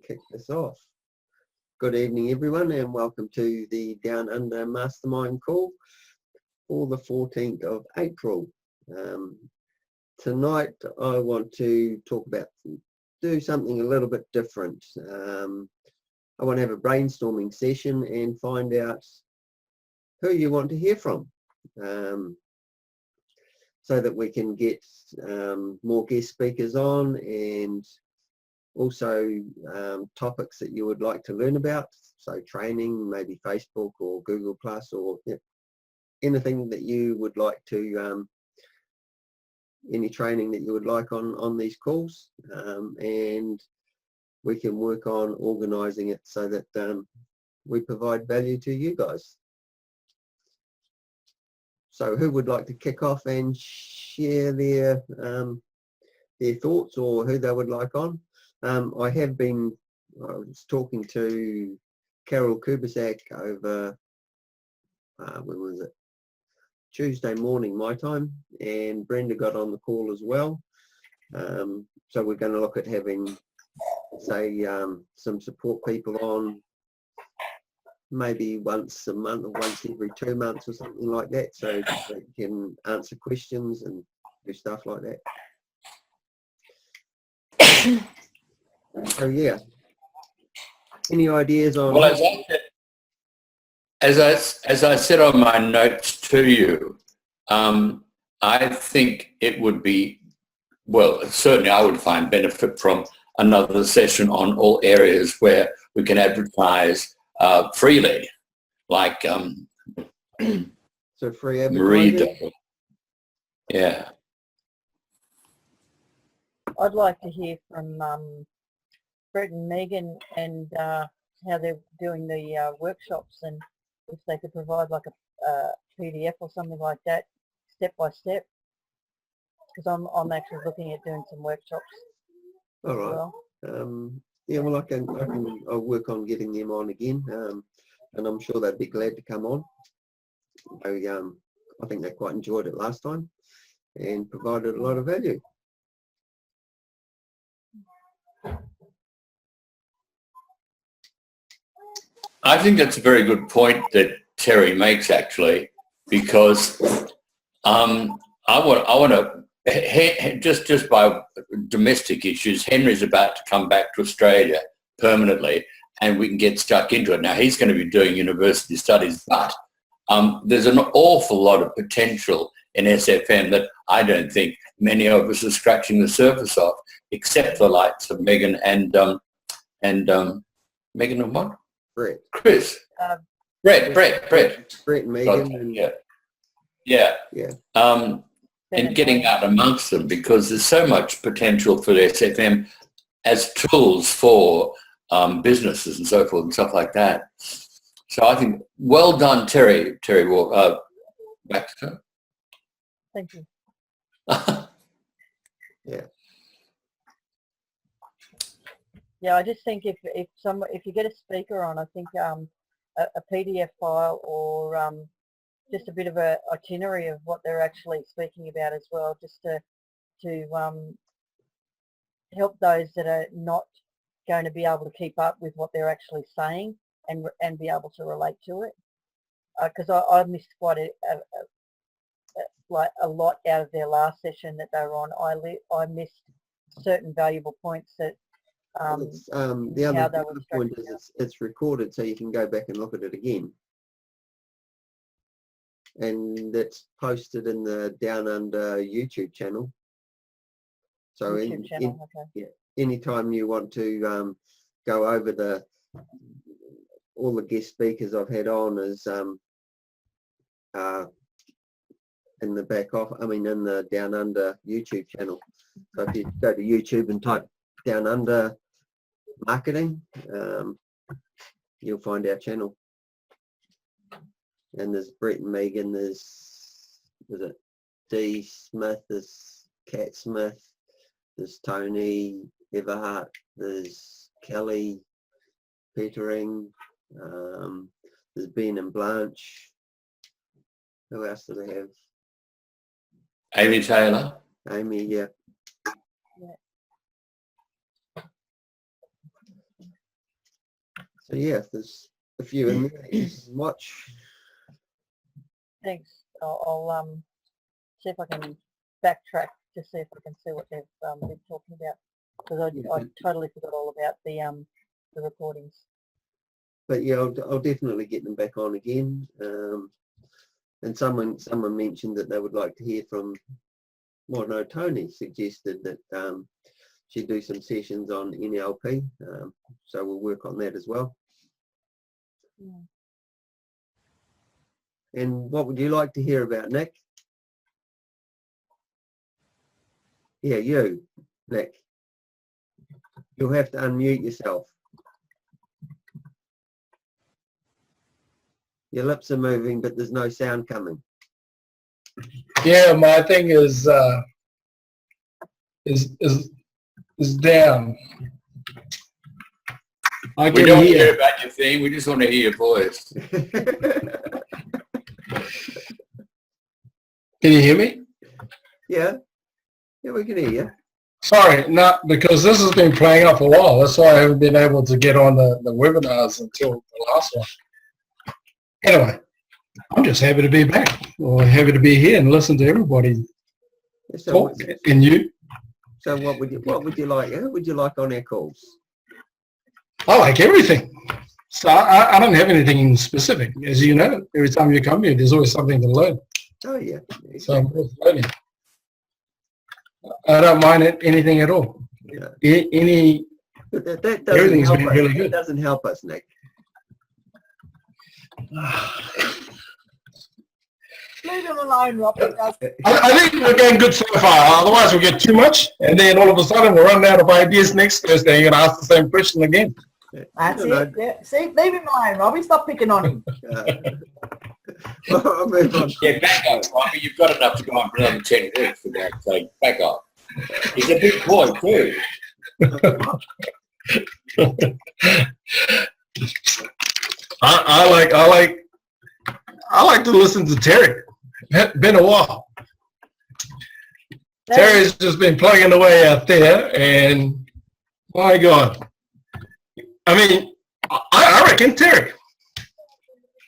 kick this off. Good evening, everyone, and welcome to the Down Under Mastermind call for the 14th of April. Tonight, I want to talk about, do something a little bit different. I want to have a brainstorming session and find out who you want to hear from, so that we can get more guest speakers on, and also topics that you would like to learn about, so training, maybe Facebook or Google Plus, or anything that you would like to, any training that you would like on these calls, and we can work on organising it so that we provide value to you guys. So who would like to kick off and share their thoughts, or who they would like on? I was talking to Carol Kubisak over, when was it? Tuesday morning my time, and Brenda got on the call as well. So we're going to look at having, say, some support people on maybe once a month or once every 2 months or something like that, so they can answer questions and do stuff like that. So yeah, any ideas on? Well, as I said on my notes to you, I think it would be, well, certainly I would find benefit from another session on all areas where we can advertise freely, like so free Marie. advertising. Yeah. I'd like to hear from Brett and Megan, and how they're doing the workshops, and if they could provide like a PDF or something like that, step by step, because I'm actually looking at doing some workshops. All right. Well. Yeah, well, I'll work on getting them on again, and I'm sure they'd be glad to come on. I think they quite enjoyed it last time and provided a lot of value. I think that's a very good point that Terry makes, actually, because I want to just by domestic issues, Henry's about to come back to Australia permanently, and we can get stuck into it. Now he's going to be doing university studies, but there's an awful lot of potential in SFM that I don't think many of us are scratching the surface of, except the likes of Megan and Megan and what? Brett. Chris. Brett, and Megan. And yeah. Yeah. And getting out amongst them, because there's so much potential for the SFM as tools for businesses and so forth and stuff like that. So I think, well done, Terry Baxter. Thank you. Yeah. Yeah, I just think if you get a speaker on, I think a PDF file or just a bit of a itinerary of what they're actually speaking about as well, just to help those that are not going to be able to keep up with what they're actually saying and be able to relate to it. Because I missed quite a lot out of their last session that they were on. I missed certain valuable points that. The other point is it's recorded, so you can go back and look at it again. And it's posted in the Down Under YouTube channel. So anytime you want to go over all the guest speakers I've had on is in the in the Down Under YouTube channel. So if you go to YouTube and type Down Under Marketing, you'll find our channel. And there's Brett and Megan, there's Dee Smith, there's Kat Smith, there's Tony Everhart, there's Kelly Petering, there's Ben and Blanche. Who else do they have? Amy Taylor. Amy, yeah. So yeah, there's a few in there. You can watch. Thanks. I'll see if I can backtrack to see if I can see what they've been talking about, because I totally forgot all about the recordings. But yeah, I'll definitely get them back on again. And someone mentioned that they would like to hear from. Well, no, Tony suggested that she'd do some sessions on NLP. So we'll work on that as well. Yeah. And what would you like to hear about, Nick? Yeah, you, Nick. You'll have to unmute yourself. Your lips are moving, but there's no sound coming. Yeah, my thing is down. I We can don't hear. care about your thing. We just want to hear your voice. Can you hear me? Yeah, we can hear you. Sorry, not because this has been playing up a while. That's why I haven't been able to get on the webinars until the last one. Anyway, I'm just happy to be back, or happy to be here and listen to everybody So, talk. And you? so what would you like? Who would you like on our calls? I like everything. So I don't have anything specific. As you know, every time you come here, there's always something to learn. Oh yeah. So I'm always learning. I don't mind anything at all. Yeah. Any But that doesn't Everything's help been us. really That good. doesn't help us, Nick. Leave him alone, Robert. I think we're getting good so far. Otherwise, we'll get too much, and then all of a sudden we're running out of ideas next Thursday. You're going to ask the same question again. That's No, it. Yeah. See, leave him alone, Robbie. Stop picking on him. I'll move on. Yeah, back up, Robbie. You've got enough to go on for another 10 weeks for that. So back up. He's a big boy too. I like to listen to Terry. Been a while. Terry's just been plugging away out there, and my God, I mean, I reckon Terry.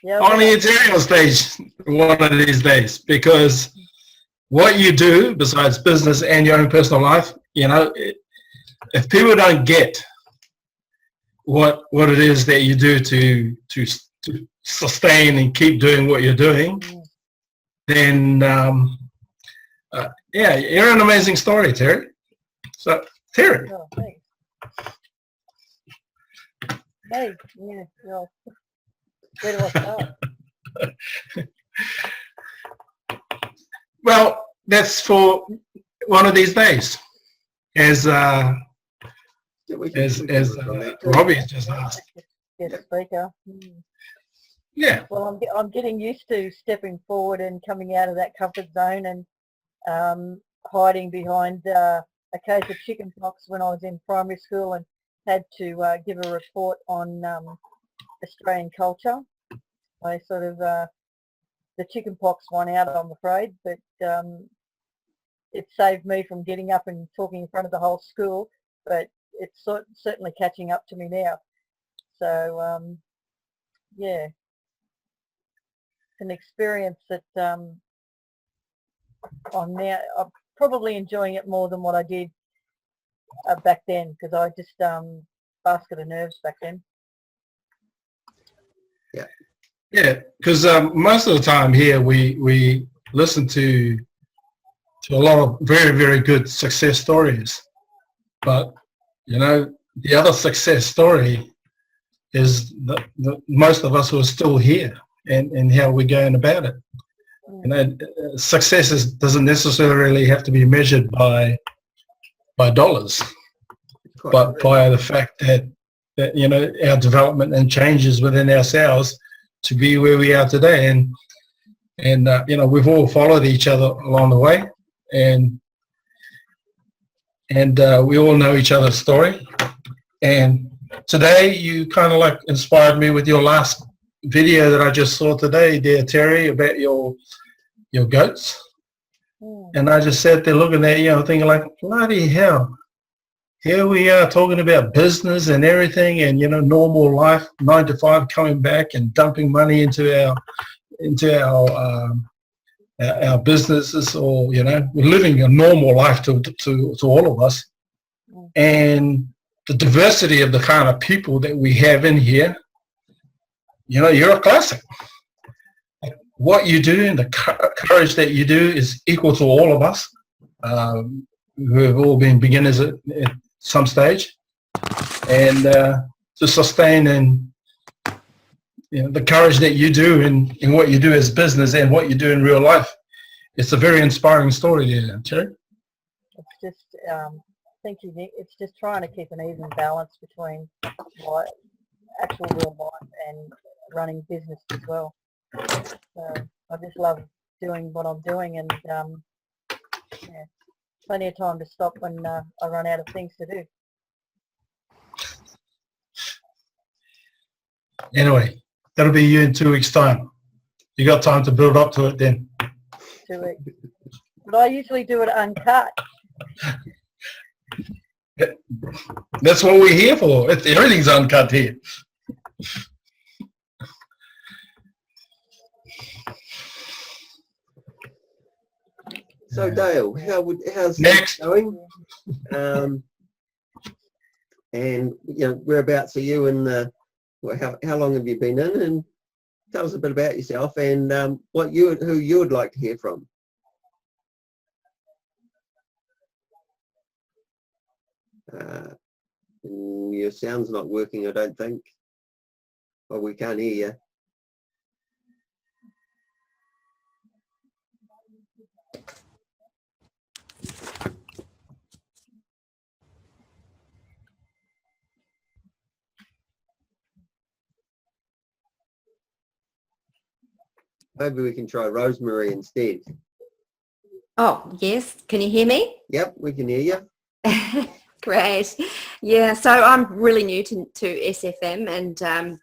Yeah, I want to hear Terry on stage one of these days, because what you do besides business and your own personal life, you know, if people don't get what it is that you do to sustain and keep doing what you're doing, then yeah, you're an amazing story, Terry. So Terry. Oh, thanks. Hey, yeah, well, where do I start? Well, that's for one of these days, as Yeah, we can work on that too. Robbie just asked. Guest speaker. Hmm. Yeah. Well, I'm getting used to stepping forward and coming out of that comfort zone and hiding behind a case of chicken pox when I was in primary school and had to give a report on Australian culture. I sort of, the chicken pox won out, I'm afraid, but it saved me from getting up and talking in front of the whole school, but it's certainly catching up to me now. So, yeah, it's an experience that I'm probably enjoying it more than what I did back then, because I just basket of nerves back then. Yeah, because most of the time here we listen to a lot of very, very good success stories, but you know, the other success story is the most of us who are still here and how we're going about it. You know, success doesn't necessarily have to be measured by dollars, but by the fact that you know, our development and changes within ourselves to be where we are today, and you know, we've all followed each other along the way, and we all know each other's story. And today you kind of like inspired me with your last video that I just saw today, dear Terry, about your goats. And I just sat there looking at you, thinking like, bloody hell, here we are talking about business and everything, and normal life, 9 to 5, coming back and dumping money into our businesses, or we're living a normal life to all of us. And the diversity of the kind of people that we have in here, you're a classic. What you do and the courage that you do is equal to all of us who have all been beginners at some stage. And to sustain and the courage that you do in what you do as business and what you do in real life, it's a very inspiring story there, Terry. It's just, thank you, Nick. It's just trying to keep an even balance between actual real life and running business as well. So I just love doing what I'm doing, and plenty of time to stop when I run out of things to do. Anyway, that'll be you in 2 weeks' time. You got time to build up to it then. 2 weeks. But I usually do it uncut. That's what we're here for. Everything's uncut here. So Dale, how's Next. it going? And whereabouts are you, and how long have you been in? And tell us a bit about yourself and who you would like to hear from. Your sound's not working, I don't think. Oh, we can't hear you. Maybe we can try Rosemary instead. Oh, yes. Can you hear me? Yep, we can hear you. Great. Yeah, so I'm really new to SFM, and I'm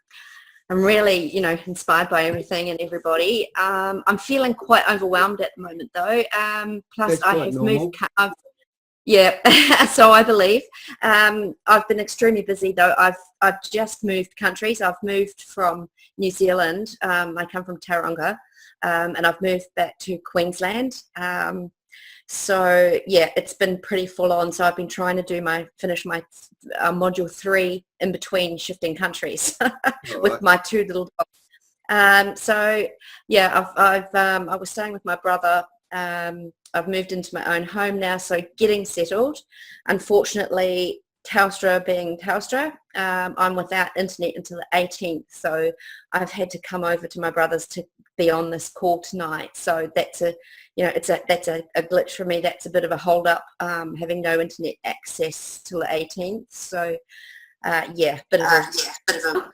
really, inspired by everything and everybody. I'm feeling quite overwhelmed at the moment, though. Plus, That's I quite have normal. moved. Yeah, so I believe. I've been extremely busy, though. I've just moved countries. I've moved from New Zealand. I come from Tauranga, and I've moved back to Queensland. So yeah, it's been pretty full on. So I've been trying to finish my module 3 in between shifting countries with Right. my 2 little dogs. So yeah, I was staying with my brother. I've moved into my own home now, so getting settled. Unfortunately, Telstra being Telstra, I'm without internet until the 18th, so I've had to come over to my brother's to be on this call tonight. So that's a glitch for me. That's a bit of a hold up, having no internet access till the 18th. So bit of a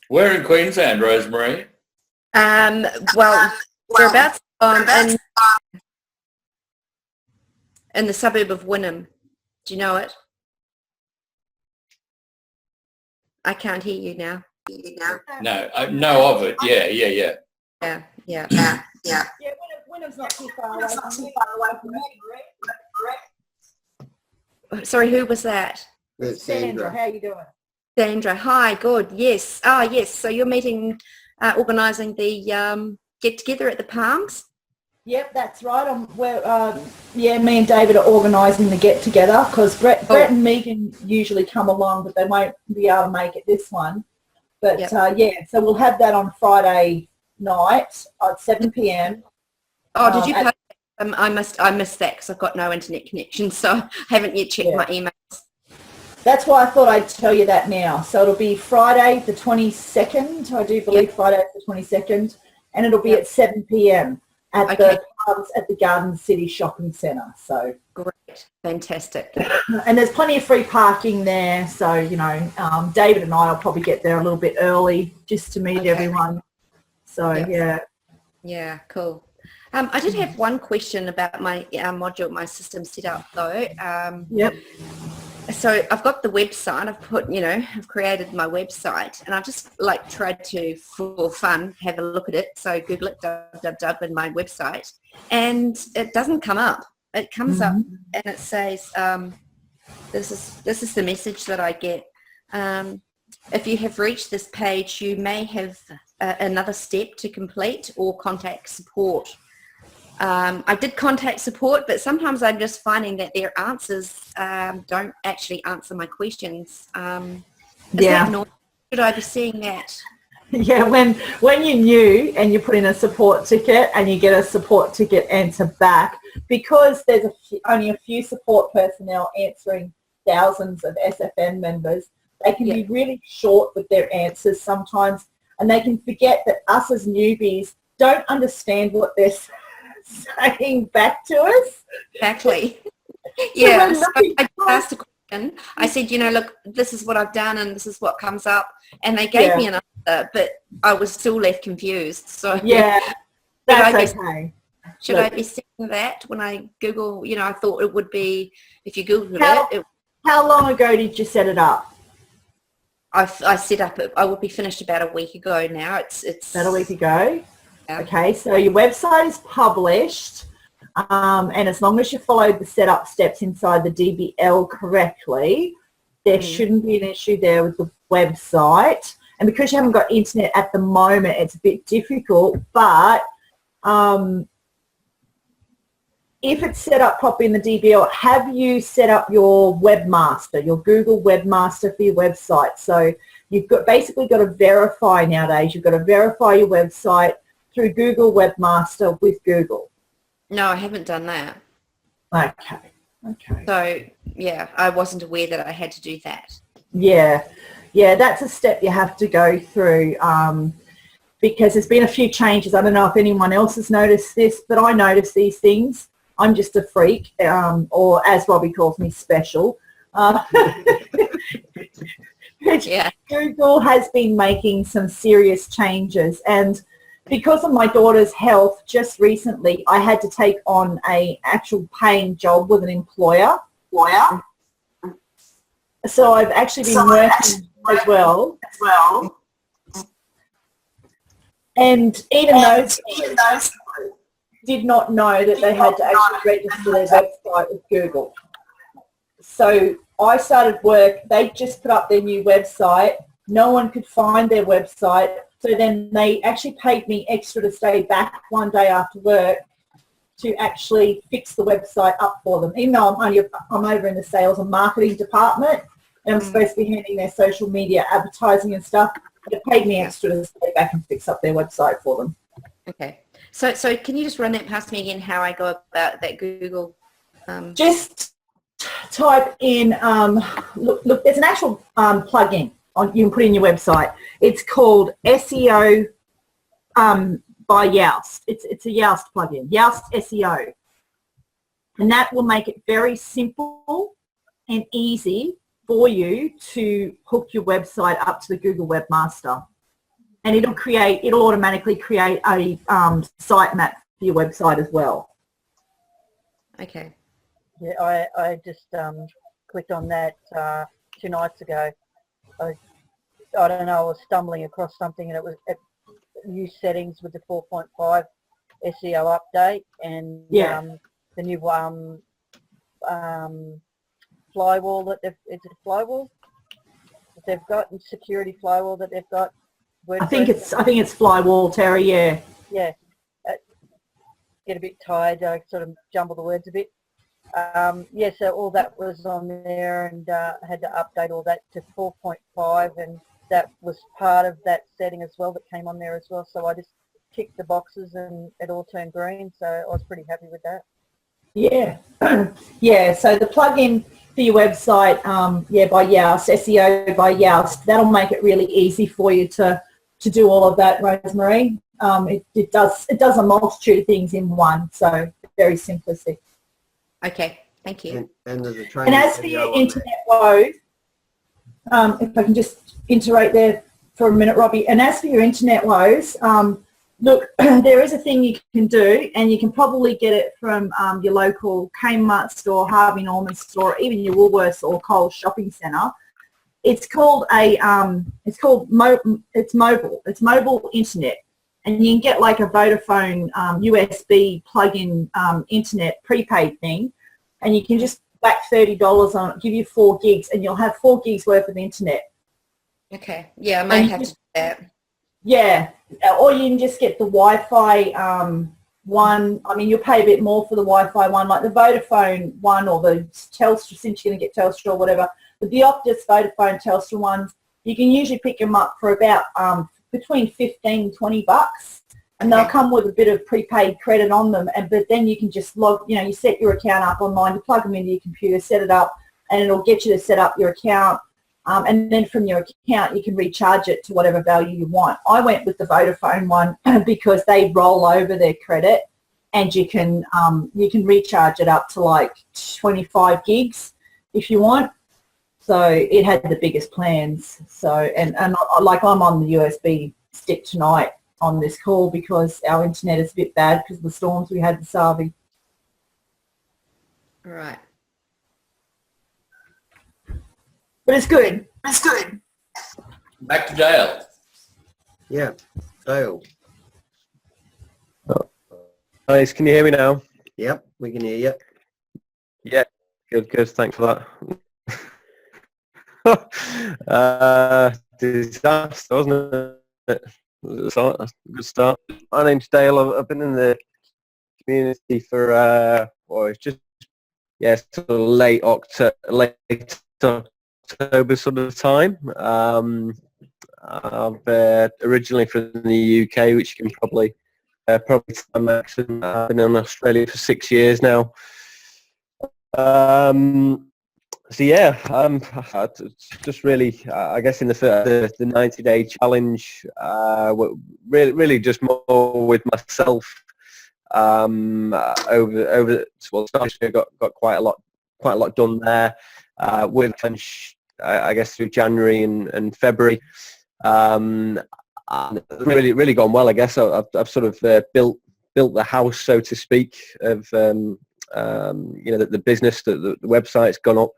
Where in Queensland, Rosemary? well, whereabouts? In the suburb of Wynnum. Do you know it? I can't hear you now. No, I know of it. Yeah. Yeah. Yeah, Wynnum's not too far away from me. Sorry, who was that? That's Sandra, how you doing? Sandra. Hi, good. Yes. Yes. So you're meeting, organising the get together at the Palms? Yep, that's right. Me and David are organising the get together because Brett and Megan usually come along, but they won't be able to make it this one. But Yep. So we'll have that on Friday night at 7 p.m. Oh, did you post? I missed that because I've got no internet connection, so I haven't yet checked my emails. That's why I thought I'd tell you that now. So it'll be Friday the 22nd, I do believe. Yep. Friday the 22nd, and it'll be at 7 p.m. at the pubs at the Garden City Shopping Centre. So Great, fantastic. and there's plenty of free parking there. So David and I will probably get there a little bit early just to meet everyone. So Yeah, cool. I did have one question about my module, my system setup though. Yep. So I've got the website. I've created my website, and I just tried to, for fun, have a look at it. So Google it, www, in my website, and it doesn't come up. It comes up and it says This is the message that I get. If you have reached this page, you may have another step to complete or contact support. I did contact support, but sometimes I'm just finding that their answers don't actually answer my questions. Is that normal? Should I be seeing that? Yeah, when you're new and you put in a support ticket and you get a support ticket answer back, because there's only a few support personnel answering thousands of SFN members, they can be really short with their answers sometimes, and they can forget that us as newbies don't understand what they're saying back to us. Exactly. Yeah, so I asked a question. I said, look, this is what I've done and this is what comes up, and they gave me an answer, but I was still left confused. So yeah, that's okay. Should I be seeing that when I Google? I thought it would be, if you Googled it. How long ago did you set it up? I set up it. I would be finished about a week ago now. It's about a week ago. Yeah. Okay, so your website is published, and as long as you followed the setup steps inside the DBL correctly, there shouldn't be an issue there with the website. And because you haven't got internet at the moment, it's a bit difficult, but if it's set up properly in the DBL, have you set up your webmaster, your Google webmaster for your website? So you've basically got to verify nowadays. You've got to verify your website through Google Webmaster with Google. No, I haven't done that. Okay. So, yeah, I wasn't aware that I had to do that. Yeah, that's a step you have to go through because there's been a few changes. I don't know if anyone else has noticed this, but I notice these things. I'm just a freak, or as Robbie calls me, special. Google has been making some serious changes, and because of my daughter's health, just recently I had to take on an actual paying job with an employer. So I've actually been working as well. And even those did not know that they had to actually register their website with Google. So I started work, they just put up their new website, no one could find their website, so then they actually paid me extra to stay back one day after work to actually fix the website up for them. Even though I'm over in the sales and marketing department and I'm supposed to be handling their social media advertising and stuff, they paid me extra to stay back and fix up their website for them. Okay. So can you just run that past me again, how I go about that Google? Just type in, look, there's an actual plugin you can put in your website. It's called SEO by Yoast. It's a Yoast plugin, Yoast SEO. And that will make it very simple and easy for you to hook your website up to the Google Webmaster. And it'll automatically create a site map for your website as well. Okay. Yeah, I just clicked on that 2 nights ago. I don't know, I was stumbling across something and it was new settings with the 4.5 SEO update and the new flywall is it a flywall that they've got, and security flywall that they've got. I think it's Flywall, Terry. Yeah. Yeah. Get a bit tired. I sort of jumble the words a bit. So all that was on there, and I had to update all that to 4.5, and that was part of that setting as well that came on there as well. So I just ticked the boxes and it all turned green. So I was pretty happy with that. Yeah. Yeah. So the plugin for your website, by Yoast, SEO by Yoast, that'll make it really easy for you to do all of that, Rosemary. It does a multitude of things in one, so very simplistic. Okay, thank you. And there's a training. And as for your internet woes, if I can just iterate there for a minute, Robbie. And as for your internet woes, look, there is a thing you can do, and you can probably get it from your local Kmart store, Harvey Norman store, even your Woolworths or Coles shopping centre. It's called mobile internet, and you can get like a Vodafone USB plug-in internet prepaid thing, and you can just whack $30 on it, give you 4 gigs, and you'll have 4 gigs worth of internet. Okay. Yeah, I may have to do that. Yeah, or you can just get the Wi-Fi one. I mean, you'll pay a bit more for the Wi-Fi one, like the Vodafone one or the Telstra, since you're going to get Telstra or whatever. But the Optus, Vodafone, Telstra ones, you can usually pick them up for about between $15 and $20, and they'll come with a bit of prepaid credit on them. But then you can just log, you set your account up online, you plug them into your computer, set it up, and it'll get you to set up your account. And then from your account, you can recharge it to whatever value you want. I went with the Vodafone one because they roll over their credit, and you can recharge it up to like 25 gigs if you want. So it had the biggest plans. So and I'm on the USB stick tonight on this call because our internet is a bit bad because of the storms we had in Savi. All right. But it's good. It's good. Back to Dale. Yeah, Dale. Nice. Can you hear me now? Yep, we can hear you. Yeah. Good. Thanks for that. Disaster, wasn't it? That's a good start. My name's Dale. I've been in the community for it's just sort of late October sort of time. I'm originally from the UK, which you can probably I've been in Australia for 6 years now. So yeah, just really, I guess in the 90-day challenge, really just more with myself. Got quite a lot done there. With I guess through January and February, and really gone well. I guess I've sort of built the house, so to speak, of the business. The website's gone up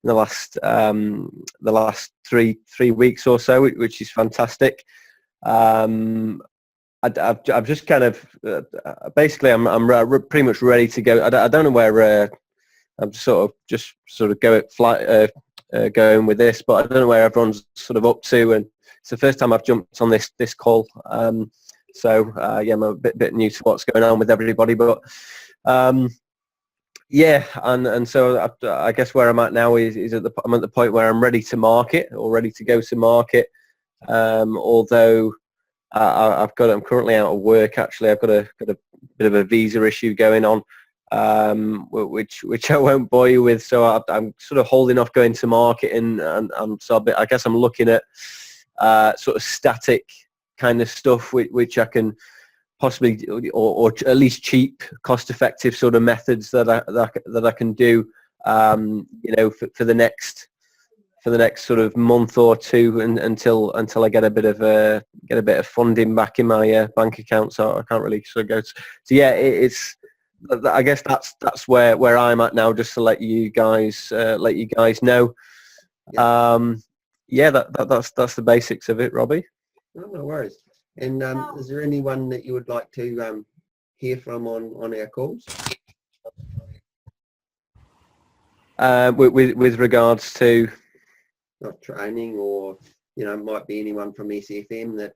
in the last three weeks or so, which is fantastic. I've just kind of basically I'm pretty much ready to go. I don't know where I'm sort of going with this, but I don't know where everyone's sort of up to, and it's the first time I've jumped on this call. I'm a bit new to what's going on with everybody, but and so I guess where I'm at now is I'm at the point where I'm ready to market or ready to go to market. Although I'm currently out of work. Actually, I've got a bit of a visa issue going on, which I won't bore you with. So I'm sort of holding off going to market, and so I guess I'm looking at sort of static kind of stuff, which I can possibly, or at least cheap, cost-effective sort of methods that I can do, for the next sort of month or two, until I get a bit of funding back in my bank account. So I can't really sort of go. So yeah, it's. I guess that's where I'm at now, just to let you guys know. That's the basics of it, Robbie. No worries. And is there anyone that you would like to hear from on our calls? With regards to Not training, or might be anyone from SFM that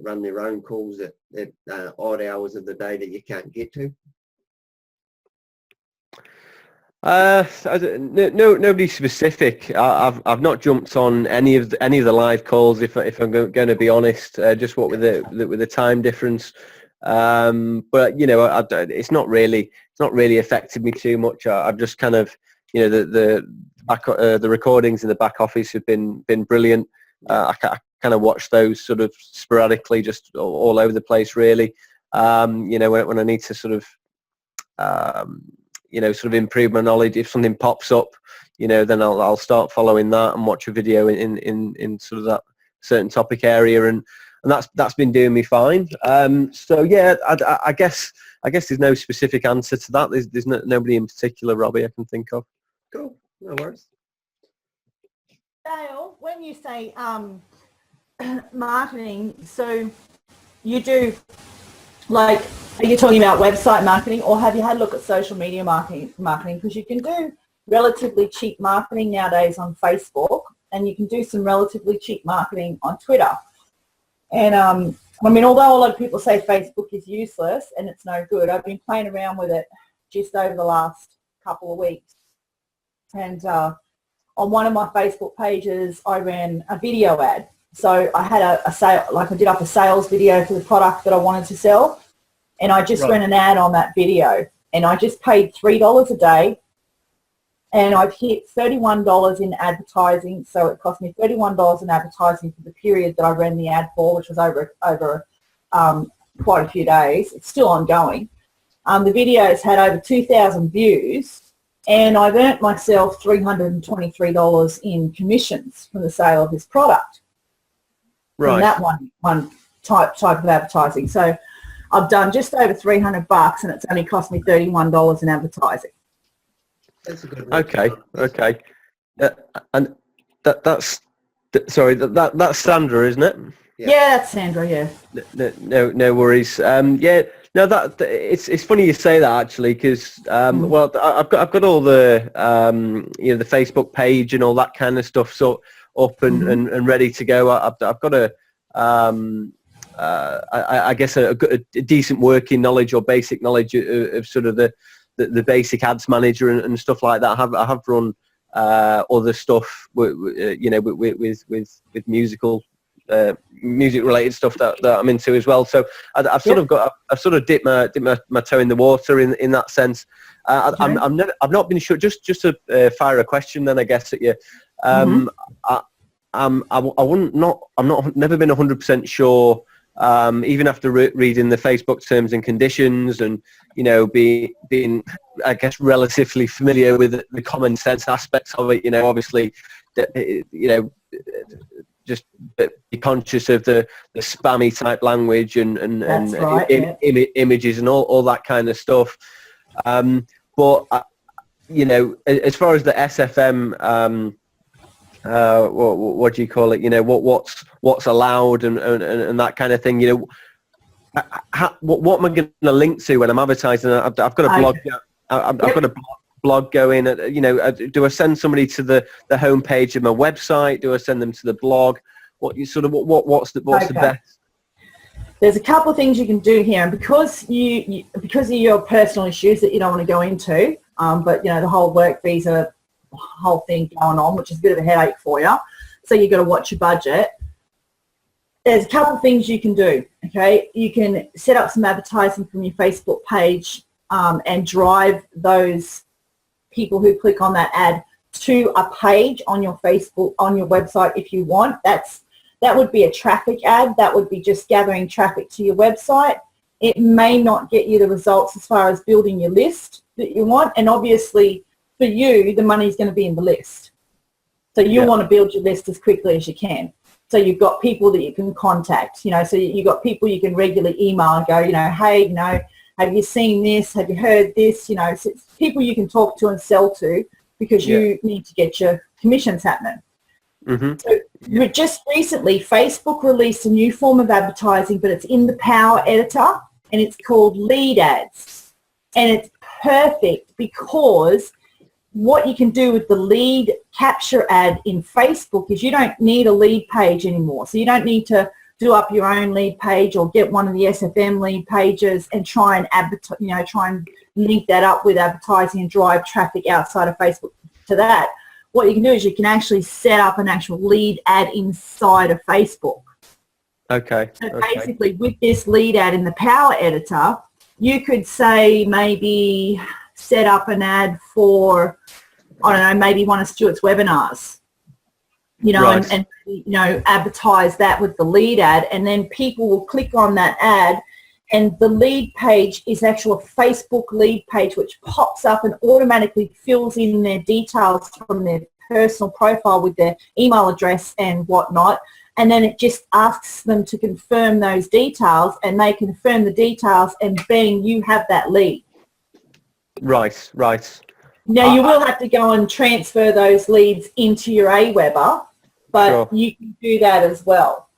run their own calls at odd hours of the day that you can't get to. Nobody specific. I've not jumped on any of the live calls, if I'm going to be honest. Just what with the time difference. But it's not really affected me too much. I've just kind of the recordings in the back office have been brilliant. I kind of watch those sort of sporadically, just all over the place, really. When I need to sort of sort of improve my knowledge. If something pops up, then I'll start following that and watch a video in sort of that certain topic area, and that's been doing me fine. So yeah, I guess there's no specific answer to that. There's nobody in particular, Robbie, I can think of. Cool, no worries. Dale, when you say marketing, so you do, like, are you talking about website marketing, or have you had a look at social media marketing? Because you can do relatively cheap marketing nowadays on Facebook, and you can do some relatively cheap marketing on Twitter. And I mean, although a lot of people say Facebook is useless and it's no good, I've been playing around with it just over the last couple of weeks. And on one of my Facebook pages, I ran a video ad. So I had a sale, like I did up a sales video for the product that I wanted to sell, and I just ran an ad on that video, and I just paid $3 a day, and I've hit $31 in advertising. So it cost me $31 in advertising for the period that I ran the ad for, which was over quite a few days. It's still ongoing. The video's had over 2,000 views, and I've earned myself $323 in commissions from the sale of this product. Right. From that one type of advertising. So I've done just over $300, and it's only cost me $31 in advertising. That's a good Okay. And that's Sandra, isn't it? Yeah, that's Sandra. Yeah. No worries. Yeah, no, that it's funny you say that actually, because well, I've got all the the Facebook page and all that kind of stuff so up and ready to go. I've got I guess a decent working knowledge or basic knowledge of sort of the basic ads manager and stuff like that. I have run other stuff with music related stuff that I'm into as well. So I've sort of dipped my toe in the water in that sense. I've not been sure. Just to fire a question then, I guess, at you. I'm never been 100% sure. Even after reading the Facebook terms and conditions and being I guess relatively familiar with the common sense aspects of it, obviously just be conscious of the spammy type language and images and all that kind of stuff. But as far as the SFM, what do you call it? What's allowed and that kind of thing. What am I going to link to when I'm advertising? I've got a blog. I've got a blog going. Do I send somebody to the homepage of my website? Do I send them to the blog? What's the best? There's a couple of things you can do here, and because of your personal issues that you don't want to go into, but the whole work visa whole thing going on, which is a bit of a headache for you, so you've got to watch your budget. There's a couple of things you can do. Okay, you can set up some advertising from your Facebook page and drive those people who click on that ad to a page on your Facebook, on your website if you want. That would be a traffic ad. That would be just gathering traffic to your website. It may not get you the results as far as building your list that you want, and obviously for you the money is going to be in the list. So you want to build your list as quickly as you can. So you've got people that you can contact, so you've got people you can regularly email and go, hey, have you seen this? Have you heard this? So it's people you can talk to and sell to, because you need to get your commissions happening. So just recently, Facebook released a new form of advertising, but it's in the Power Editor, and it's called Lead Ads. And it's perfect because what you can do with the lead capture ad in Facebook is you don't need a lead page anymore. So you don't need to do up your own lead page or get one of the SFM lead pages and try and advertise, try and link that up with advertising and drive traffic outside of Facebook to that. What you can do is you can actually set up an actual lead ad inside of Facebook. Okay. So basically with this lead ad in the Power Editor, you could say maybe set up an ad for, I don't know, maybe one of Stuart's webinars, and advertise that with the lead ad, and then people will click on that ad, and the lead page is actually a Facebook lead page which pops up and automatically fills in their details from their personal profile with their email address and whatnot, and then it just asks them to confirm those details, and they confirm the details, and bang, you have that lead. Right. Now you will have to go and transfer those leads into your Aweber, but you can do that as well.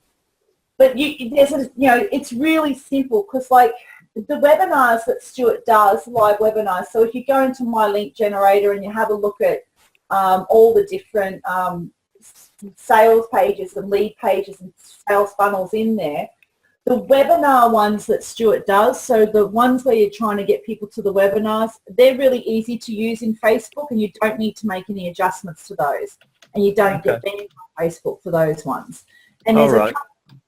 But it's really simple, because the webinars that Stuart does, live webinars, so if you go into my link generator and you have a look at all the different sales pages and lead pages and sales funnels in there, the webinar ones that Stuart does, so the ones where you're trying to get people to the webinars, they're really easy to use in Facebook, and you don't need to make any adjustments to those, and you don't get banned on Facebook for those ones. And there's a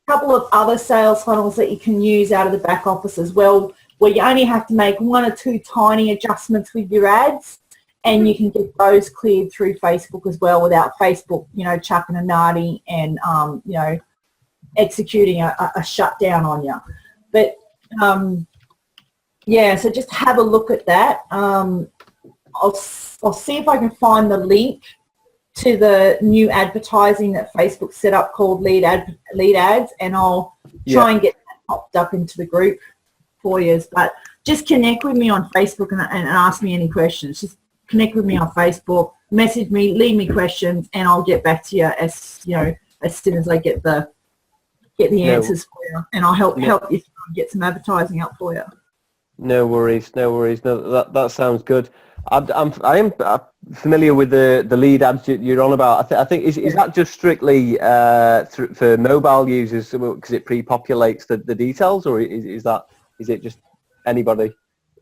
couple of other sales funnels that you can use out of the back office as well, where you only have to make 1 or 2 tiny adjustments with your ads, and you can get those cleared through Facebook as well without Facebook, chucking a nardy and, executing a shutdown on you. But, so just have a look at that. I'll see if I can find the link to the new advertising that Facebook set up called Lead Ads, and I'll try and get that popped up into the group for you. But just connect with me on Facebook and ask me any questions. Just connect with me on Facebook, message me, leave me questions, and I'll get back to you as soon as I get the answers for you, and I'll help you get some advertising up for you. No worries. No, that sounds good. I am familiar with the lead ads you're on about. I think is that just strictly for mobile users because it pre-populates the details, or is it just anybody?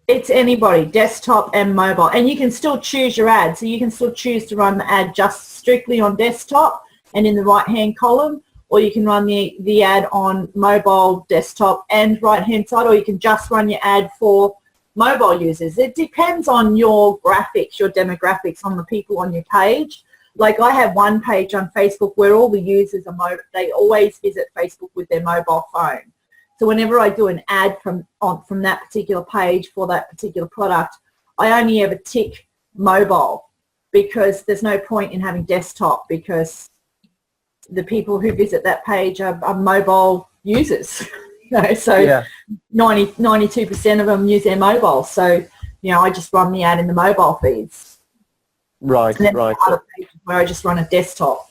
It's anybody, desktop and mobile, and you can still choose your ad. So you can still choose to run the ad just strictly on desktop and in the right-hand column, or you can run the ad on mobile, desktop, and right-hand side, or you can just run your ad for mobile users. It depends on your graphics, your demographics on the people on your page. Like I have one page on Facebook where all the users are they always visit Facebook with their mobile phone. So whenever I do an ad from that particular page for that particular product, I only ever tick mobile, because there's no point in having desktop, because the people who visit that page are mobile users. 92% of them use their mobile. So, I just run the ad in the mobile feeds. Right, and then right. Other pages where I just run a desktop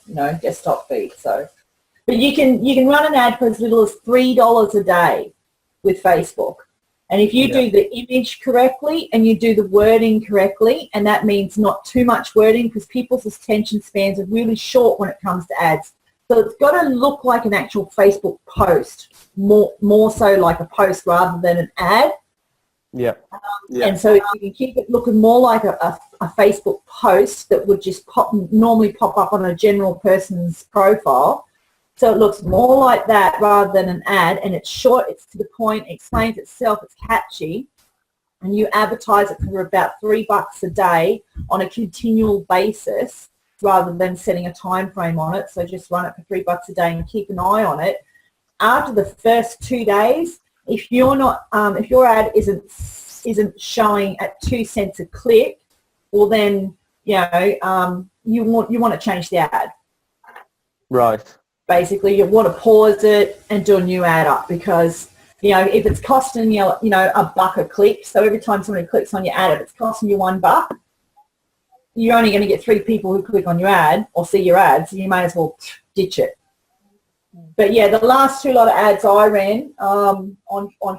feed. So, but you can run an ad for as little as $3 a day with Facebook. And if you do the image correctly and you do the wording correctly, and that means not too much wording, because people's attention spans are really short when it comes to ads. So it's got to look like an actual Facebook post, more so like a post rather than an ad. And so if you can keep it looking more like a Facebook post that would just normally pop up on a general person's profile, so it looks more like that rather than an ad, and it's short, it's to the point, it explains itself, it's catchy, and you advertise it for about $3 a day on a continual basis, rather than setting a time frame on it. So just run it for $3 a day and keep an eye on it. After the first 2 days, if you're not, if your ad isn't showing at 2 cents a click, well then you want to change the ad. Right. Basically, you want to pause it and do a new ad up, because if it's costing you $1 a click, so every time somebody clicks on your ad, if it's costing you $1, you're only going to get 3 people who click on your ad or see your ad, so you may as well ditch it. But the last 2 lot of ads I ran on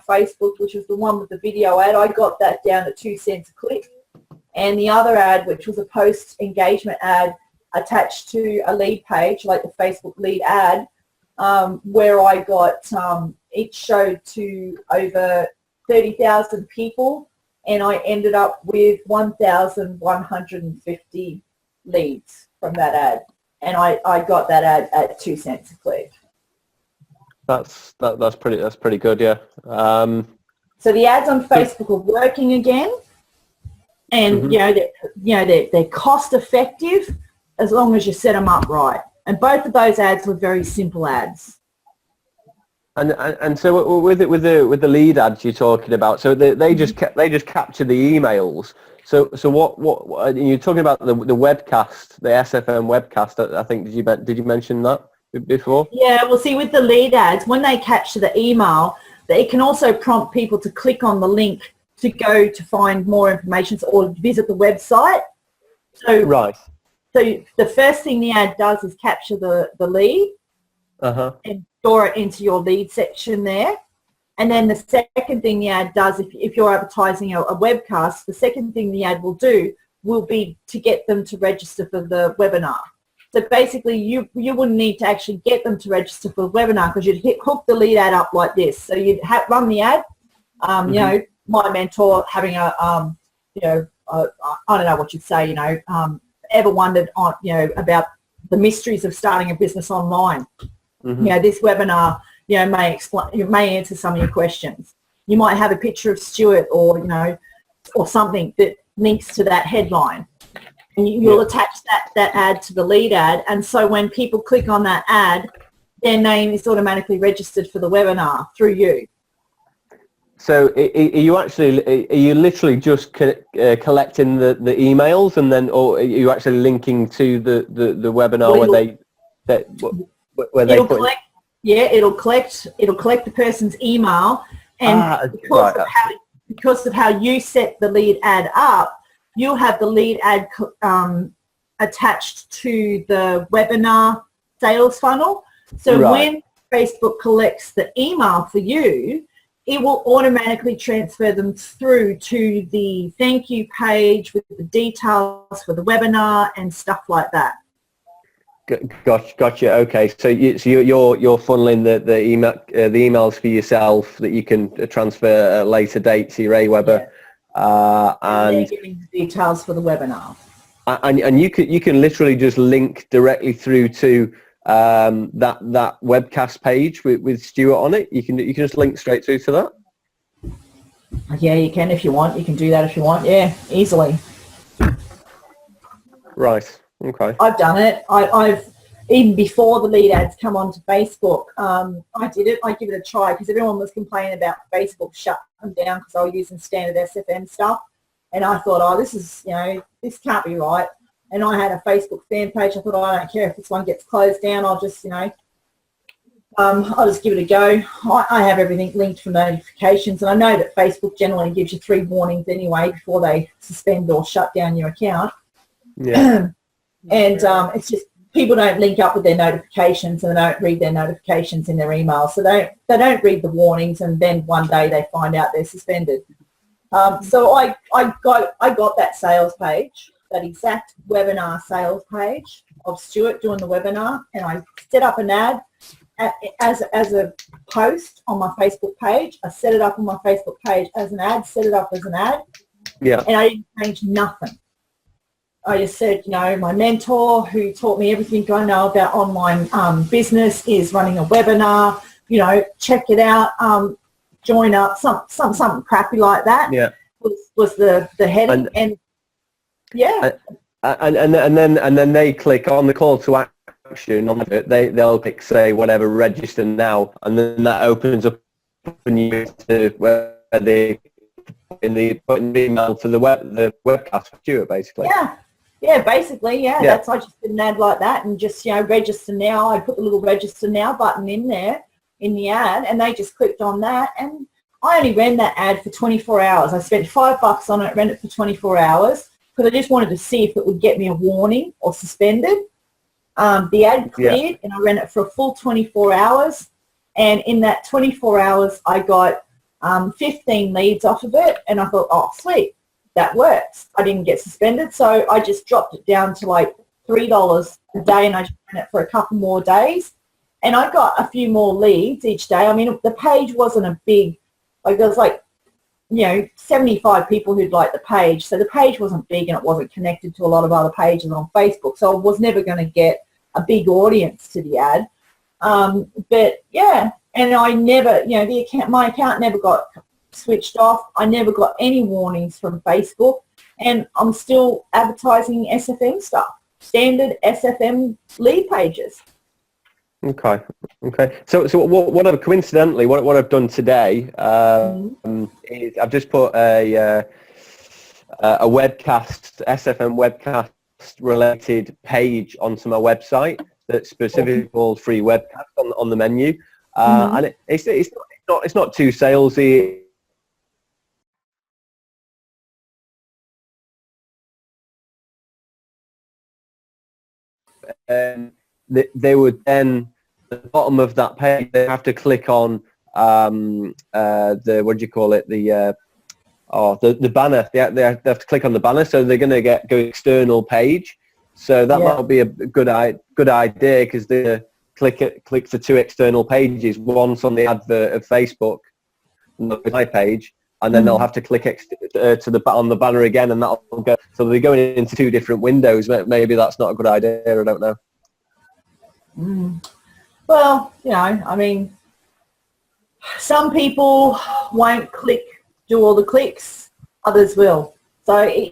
Facebook, which was the one with the video ad, I got that down to 2 cents a click. And the other ad, which was a post engagement ad attached to a lead page, like the Facebook lead ad, where I got, it showed to over 30,000 people, and I ended up with 1,150 leads from that ad, and I got that ad at 2 cents a click. That's pretty good, yeah. So the ads on Facebook are working again, and they're cost effective as long as you set them up right. And both of those ads were very simple ads. And so with the lead ads you're talking about, so they just capture the emails. So what you're talking about the webcast, the SFM webcast? I think did you mention that before? Yeah, well, see, with the lead ads, when they capture the email, it can also prompt people to click on the link to go to find more information or visit the website. So right. So the first thing the ad does is capture the lead and store it into your lead section there. And then the second thing the ad does, if you're advertising a webcast, the second thing the ad will do will be to get them to register for the webinar. So basically, you wouldn't need to actually get them to register for the webinar, because you'd hook the lead ad up like this. So you'd run the ad. You know, my mentor having a, you know, I don't know what you'd say. You know, ever wondered on, you know, about the mysteries of starting a business online? You know, this webinar, you know, may explain, it may answer some of your questions. You might have a picture of Stuart, or, you know, or something that links to that headline. And you'll attach that ad to the lead ad, and so when people click on that ad, their name is automatically registered for the webinar through you. So are you literally just collecting the emails, and then, or are you actually linking to the webinar where they it'll collect, it'll collect the person's email, and because of how you set the lead ad up, you'll have the lead ad attached to the webinar sales funnel. So when Facebook collects the email for you, it will automatically transfer them through to the thank you page with the details for the webinar and stuff like that. Gotcha. Okay, so you're funneling the emails for yourself that you can transfer at a later date to your AWeber. And they're getting the details for the webinar. And you can literally just link directly through to that webcast page with Stuart on it. You can just link straight through to that. Yeah, you can if you want. You can do that if you want. Yeah, easily. Right. Okay. I've done it. I've even before the lead ads come onto Facebook. I did it. I give it a try because everyone was complaining about Facebook shut them down because I was using standard SFM stuff, and I thought, oh, this is, you know, this can't be right. And I had a Facebook fan page. I thought, oh, I don't care if this one gets closed down. I'll just, you know, I'll just give it a go. I have everything linked for notifications, and I know that Facebook generally gives you 3 warnings anyway before they suspend or shut down your account. Yeah. And it's just people don't link up with their notifications, and they don't read their notifications in their emails. So they don't read the warnings, and then one day they find out they're suspended. So I got that sales page, that exact webinar sales page of Stuart doing the webinar, and I set up an ad as a post on my Facebook page. I set it up on my Facebook page as an ad, set it up as an ad, Yeah. and I didn't change nothing. I just said, you know, my mentor who taught me everything I know about online business is running a webinar, you know, check it out, join up, something crappy like that. Yeah. Was the heading, and yeah. And then they click on the call to action on it. They'll click, say, whatever, register now, and then that opens up a new to where they put the email for the webcast for Stuart, basically. Yeah, basically, yeah. That's, I just did an ad like that and just, you know, register now. I put the little register now button in there in the ad, and they just clicked on that, and I only ran that ad for 24 hours. I spent $5 on it, ran it for 24 hours because I just wanted to see if it would get me a warning or suspended. The ad cleared, and I ran it for a full 24 hours, and in that 24 hours I got 15 leads off of it, and I thought, oh, sweet. That works. I didn't get suspended, so I just dropped it down to like $3 a day, and I just ran it for a couple more days, and I got a few more leads each day. I mean, the page wasn't a big, like there was like, you know, 75 people who'd liked the page, so the page wasn't big and it wasn't connected to a lot of other pages on Facebook, so I was never going to get a big audience to the ad. But yeah, and I never, you know, my account never got switched off. I never got any warnings from Facebook, and I'm still advertising SFM stuff, standard SFM lead pages. Okay. So what I've coincidentally what I've done today is I've just put a webcast, SFM webcast related page onto my website that's specifically called free webcast on the menu, and it's not too salesy. They would then, at the bottom of that page, they have to click on the what do you call it, the banner. They have to click on the banner, so they're going to go external page. So that might be a good idea, because they click for 2 external pages. One's on the advert of Facebook, my page, and then they'll have to click on the banner again, and that'll go. So they're going into 2 different windows. Maybe that's not a good idea. I don't know. Well, you know, I mean, some people won't do all the clicks, others will. So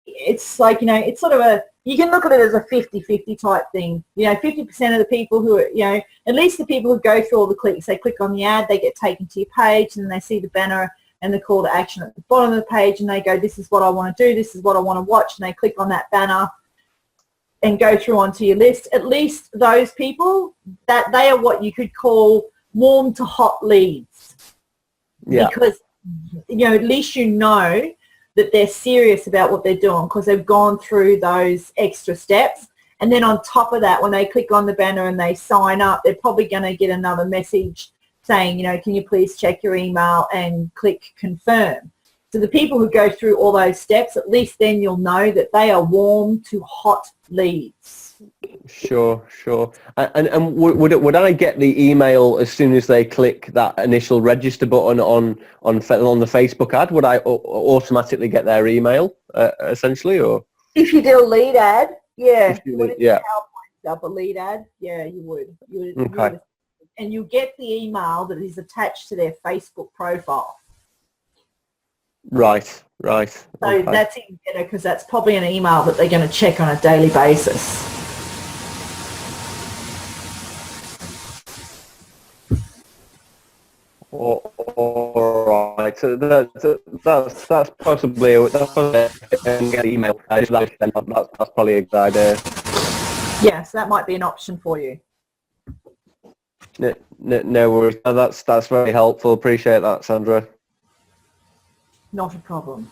it's like, you know, it's sort of you can look at it as a 50-50 type thing. You know, 50% of the people who are, you know, at least the people who go through all the clicks, they click on the ad, they get taken to your page, and they see the banner and the call to action at the bottom of the page, and they go, this is what I want to do, this is what I want to watch, and they click on that banner and go through onto your list. At least those people, that they are what you could call warm to hot leads. Yeah. Because, you know, at least you know that they're serious about what they're doing, because they've gone through those extra steps. And then on top of that, when they click on the banner and they sign up, they're probably going to get another message saying, you know, can you please check your email and click confirm. So the people who go through all those steps, at least then you'll know that they are warm to hot leads. Sure. And would I get the email as soon as they click that initial register button on the Facebook ad? Would I automatically get their email essentially, or If you did a lead ad, yeah. Yeah. Up a lead ad, yeah, you would. Okay. And you get the email that is attached to their Facebook profile. Right. So Okay. that's even better, because that's probably an email that they're going to check on a daily basis. All right. So that's possibly an email. That's probably a good idea. Yeah, so that might be an option for you. No worries. No, that's very helpful. Appreciate that, Sandra. Not a problem.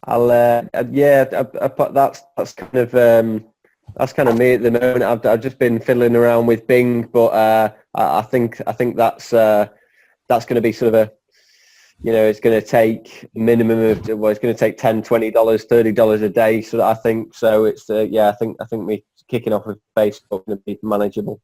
That's kind of me at the moment. I've just been fiddling around with Bing, but I think that's going to be sort of a, you know, it's going to take minimum of, well, it's going to take $10, $20, $30 a day. So I think so. It's I think me kicking off with Facebook going to be manageable.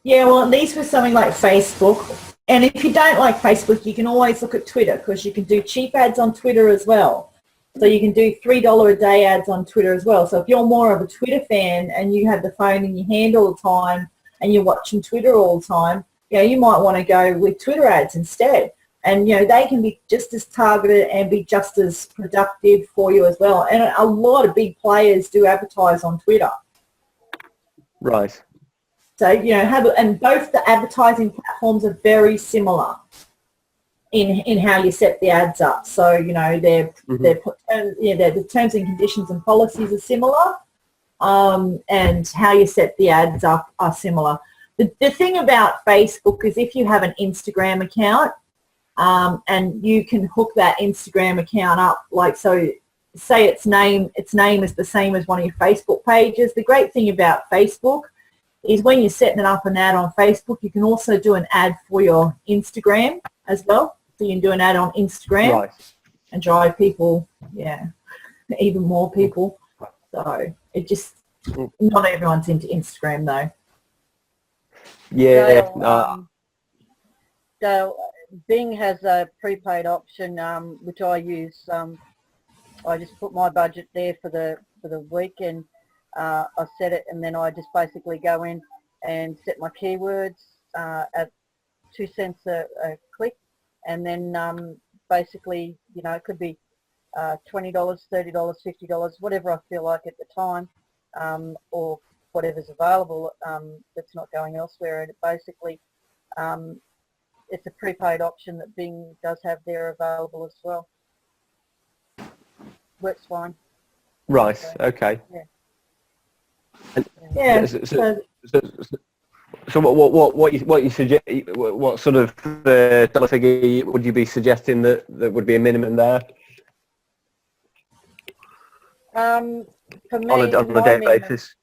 Yeah, well, at least with something like Facebook, and if you don't like Facebook, you can always look at Twitter, because you can do cheap ads on Twitter as well. So you can do $3 a day ads on Twitter as well. So if you're more of a Twitter fan and you have the phone in your hand all the time and you're watching Twitter all the time, you know, you might want to go with Twitter ads instead. And, you know, they can be just as targeted and be just as productive for you as well. And a lot of big players do advertise on Twitter. Right. So, you know, and both the advertising platforms are very similar in how you set the ads up. So, you know, the terms and conditions and policies are similar, and how you set the ads up are similar. The thing about Facebook is if you have an Instagram account, and you can hook that Instagram account up, like, so say its name is the same as one of your Facebook pages. The great thing about Facebook is when you're setting up an ad on Facebook, you can also do an ad for your Instagram as well. So you can do an ad on Instagram and drive people, even more people. So it just, not everyone's into Instagram though. Yeah. So Bing has a prepaid option, which I use. I just put my budget there for the week, and I set it, and then I just basically go in and set my keywords at 2 cents a click, and then basically, you know, it could be $20, $30, $50, whatever I feel like at the time, or whatever's available that's not going elsewhere. And it basically, it's a prepaid option that Bing does have there available as well. Works fine. Right. So, Okay. Yeah. So what you suggest? What sort of dollar figure would you be suggesting that would be a minimum there? For me, On a daily basis.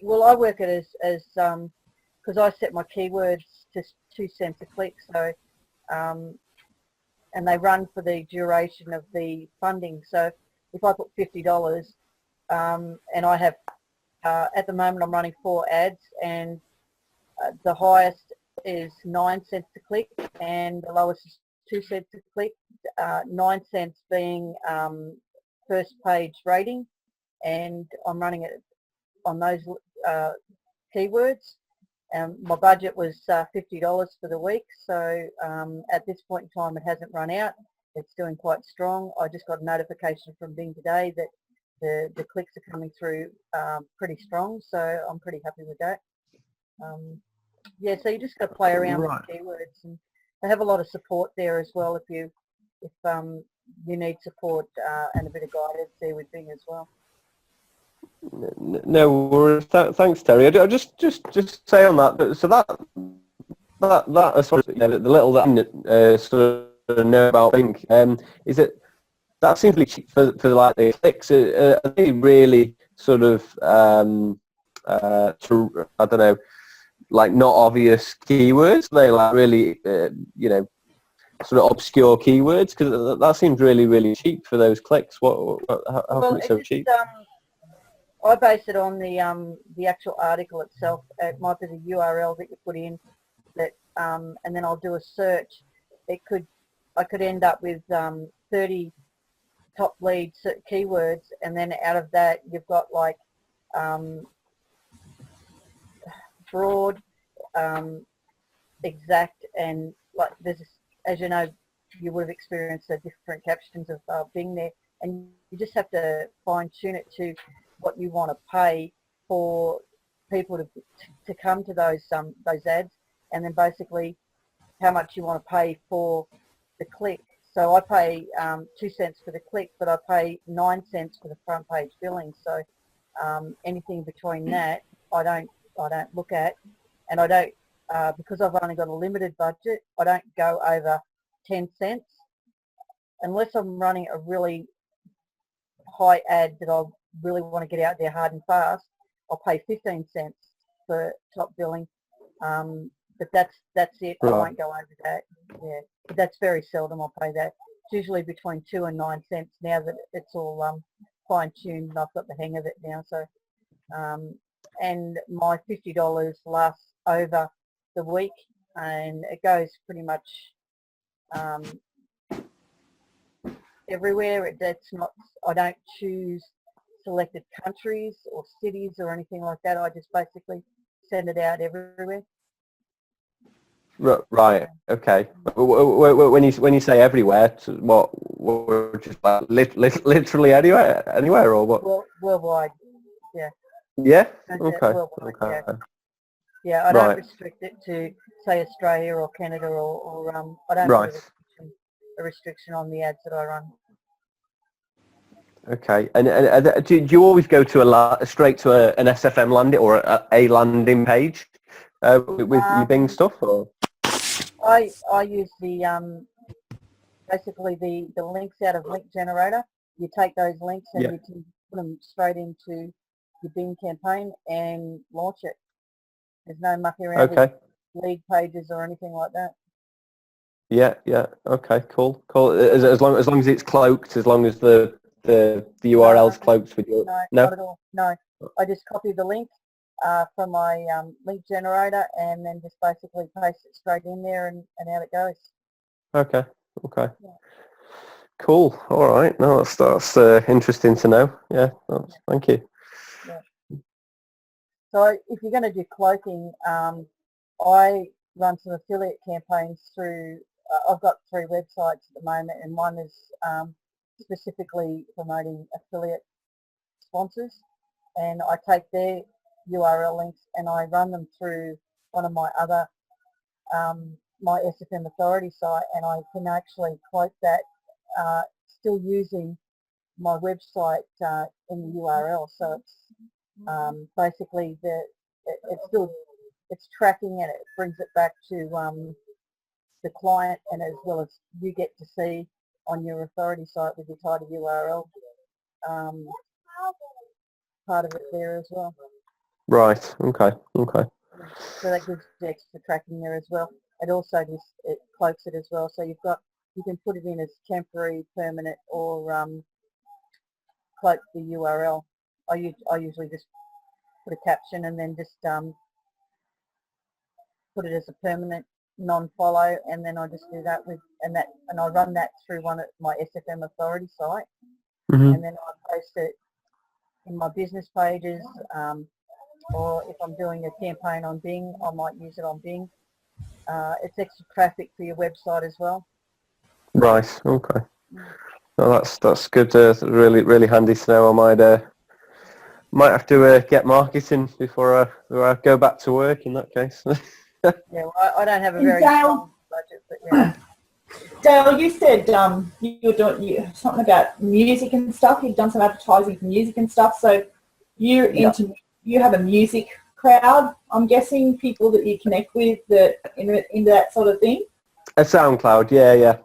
well, I work it as because I set my keywords to 2 cents a click, so and they run for the duration of the funding. So if I put $50, and I have at the moment I'm running 4 ads, and the highest is 9 cents a click, and the lowest is 2 cents a click. 9 cents being first page rating, and I'm running it on those keywords. My budget was $50 for the week, so at this point in time it hasn't run out. It's doing quite strong. I just got a notification from Bing today that the clicks are coming through pretty strong, so I'm pretty happy with that. Yeah, so you just got to play around with the keywords, and they have a lot of support there as well if you need support and a bit of guidance there with Bing as well. No worries. Thanks, Terry. I just say on that. So that sort of, the little that I sort of know about Bing is that seems to be cheap for like the clicks. Are they really sort of I don't know, like not obvious keywords? Are they like really sort of obscure keywords? Because that seems really cheap for those clicks. How come it's so cheap? I base it on the actual article itself. It might be the URL that you put in, that, and then I'll do a search. I could end up with 30 top lead keywords, and then out of that you've got like broad, exact, and like there's, as you know, you would have experienced the different captions of Bing there, and you just have to fine tune it to what you want to pay for people to come to those ads, and then basically how much you want to pay for the click. So I pay 2 cents for the click, but I pay 9 cents for the front page billing. So anything between that, I don't look at, and I don't because I've only got a limited budget. I don't go over 10 cents unless I'm running a really high ad that I really want to get out there hard and fast. I'll pay 15 cents for top billing, but that's it. Right. I won't go over that. Yeah, but that's very seldom I'll pay that. It's usually between 2 and 9 cents now that it's all fine tuned and I've got the hang of it now. So, and my $50 lasts over the week, and it goes pretty much everywhere. That's not. I don't choose selected countries or cities or anything like that. I just basically send it out everywhere. Right. Okay. When you say everywhere, what just like literally anywhere or what? Worldwide. Yeah. Yeah. Okay. Okay. Yeah, I don't restrict it to say Australia or Canada or I don't put a restriction on the ads that I run. Okay, and do you always go to straight to an SFM landing or a landing page with your Bing stuff? Or? I use the basically the links out of Link Generator. You take those links and you can put them straight into your Bing campaign and launch it. There's no mucking around with lead pages or anything like that. Yeah. Okay. Cool. As long as it's cloaked, as long as the URL's cloaked with your... No, not at all. No, I just copy the link from my link generator and then just basically paste it straight in there and out it goes. Okay. Yeah. Cool. All right. No, that's interesting to know. Yeah. Thank you. Yeah. So if you're going to do cloaking, I run some affiliate campaigns through. I've got 3 websites at the moment, and one is specifically promoting affiliate sponsors, and I take their URL links and I run them through one of my other my SFM Authority site, and I can actually cloak that still using my website in the URL. So it's basically it's tracking, and it brings it back to the client, and as well as you get to see on your authority site with your title URL part of it there as well. Right. Okay. Okay. So that gives you extra tracking there as well. It also just it cloaks it as well. So you can put it in as temporary, permanent, or cloak the URL. I usually just put a caption and then just put it as a permanent non-follow, and then I just do that and I run that through one of my SFM Authority site, Hmm. and then I post it in my business pages, or if I'm doing a campaign on Bing, I might use it on Bing. It's extra traffic for your website as well. Right. Okay. Well, that's good. Really handy to know. I might have to get marketing before I go back to work. In that case. Yeah, well, I don't have a And very Dale- strong budget, but yeah. Dale, you said you were doing something about music and stuff. You've done some advertising for music and stuff. So you have a music crowd. I'm guessing people that you connect with that into that sort of thing. A SoundCloud. Yeah.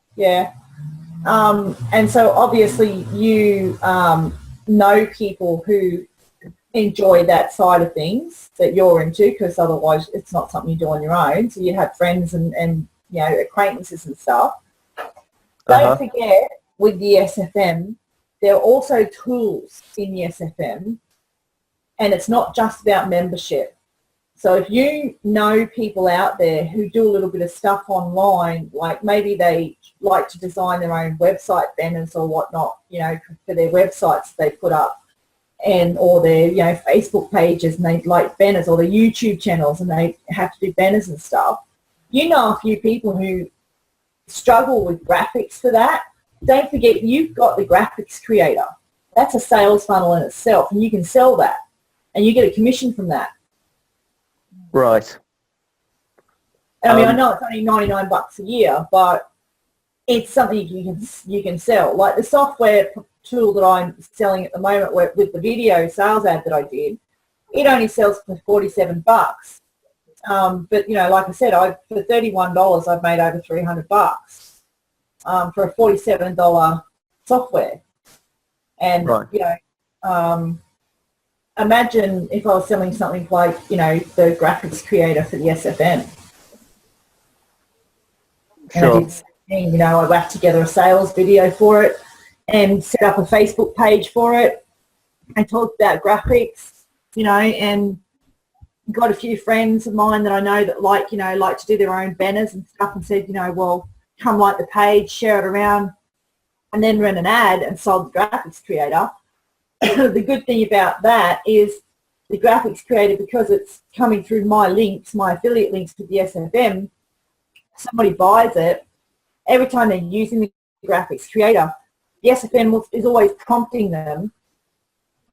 Yeah. And so obviously you know people who enjoy that side of things that you're into, because otherwise it's not something you do on your own. So you have friends and acquaintances and stuff. Don't forget, with the SFM, there are also tools in the SFM, and it's not just about membership. So if you know people out there who do a little bit of stuff online, like maybe they like to design their own website banners or whatnot, for their websites they put up, or their Facebook pages, and they like banners, or their YouTube channels and they have to do banners and stuff. A few people who struggle with graphics for that. Don't forget, you've got the graphics creator. That's a sales funnel in itself, and you can sell that and you get a commission from that. Right. And I know it's only $99 a year, but it's something you can sell. Like the software tool that I'm selling at the moment, with the video sales ad that I did, it only sells for $47. But like I said, for $31 I've made over $300 for a $47 software. And Right. Imagine if I was selling something like the graphics creator for the SFM. Sure. And I whacked together a sales video for it and set up a Facebook page for it and talked about graphics, and got a few friends of mine that I know that like to do their own banners and stuff, and said, well, come like the page, share it around, and then run an ad and sold the graphics creator. The good thing about that is the graphics creator, because it's coming through my links, my affiliate links to the SFM, somebody buys it, every time they're using the graphics creator, the SFM is always prompting them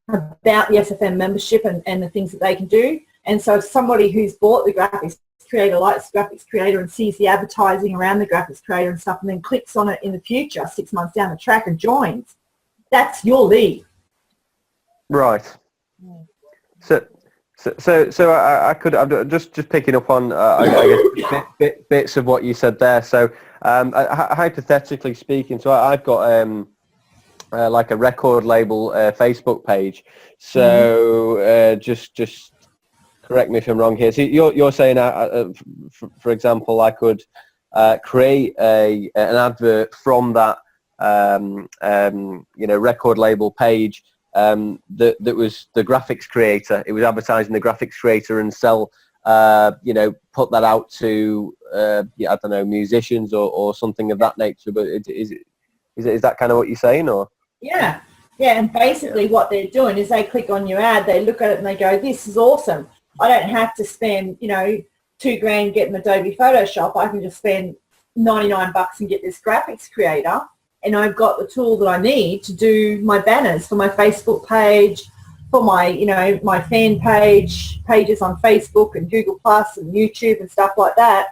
about the SFM membership and the things that they can do. And so if somebody who's bought the graphics creator, likes the graphics creator and sees the advertising around the graphics creator and stuff, and then clicks on it in the future, 6 months down the track, and joins, that's your lead. Right. So I could, I'm just picking up on I guess bits of what you said there. So hypothetically speaking, so I've got like a record label Facebook page. So just correct me if I'm wrong here. So you're saying, for example, I could create an advert from that record label page. That was the graphics creator. It was advertising the graphics creator and sell, put that out to, I don't know, musicians or something of that nature. But is that kind of what you're saying, or? Yeah. And basically what they're doing is they click on your ad, they look at it and they go, this is awesome. I don't have to spend, $2,000 getting Adobe Photoshop. I can just spend $99 and get this graphics creator. And I've got the tool that I need to do my banners for my Facebook page, for my, my fan pages on Facebook and Google Plus and YouTube and stuff like that.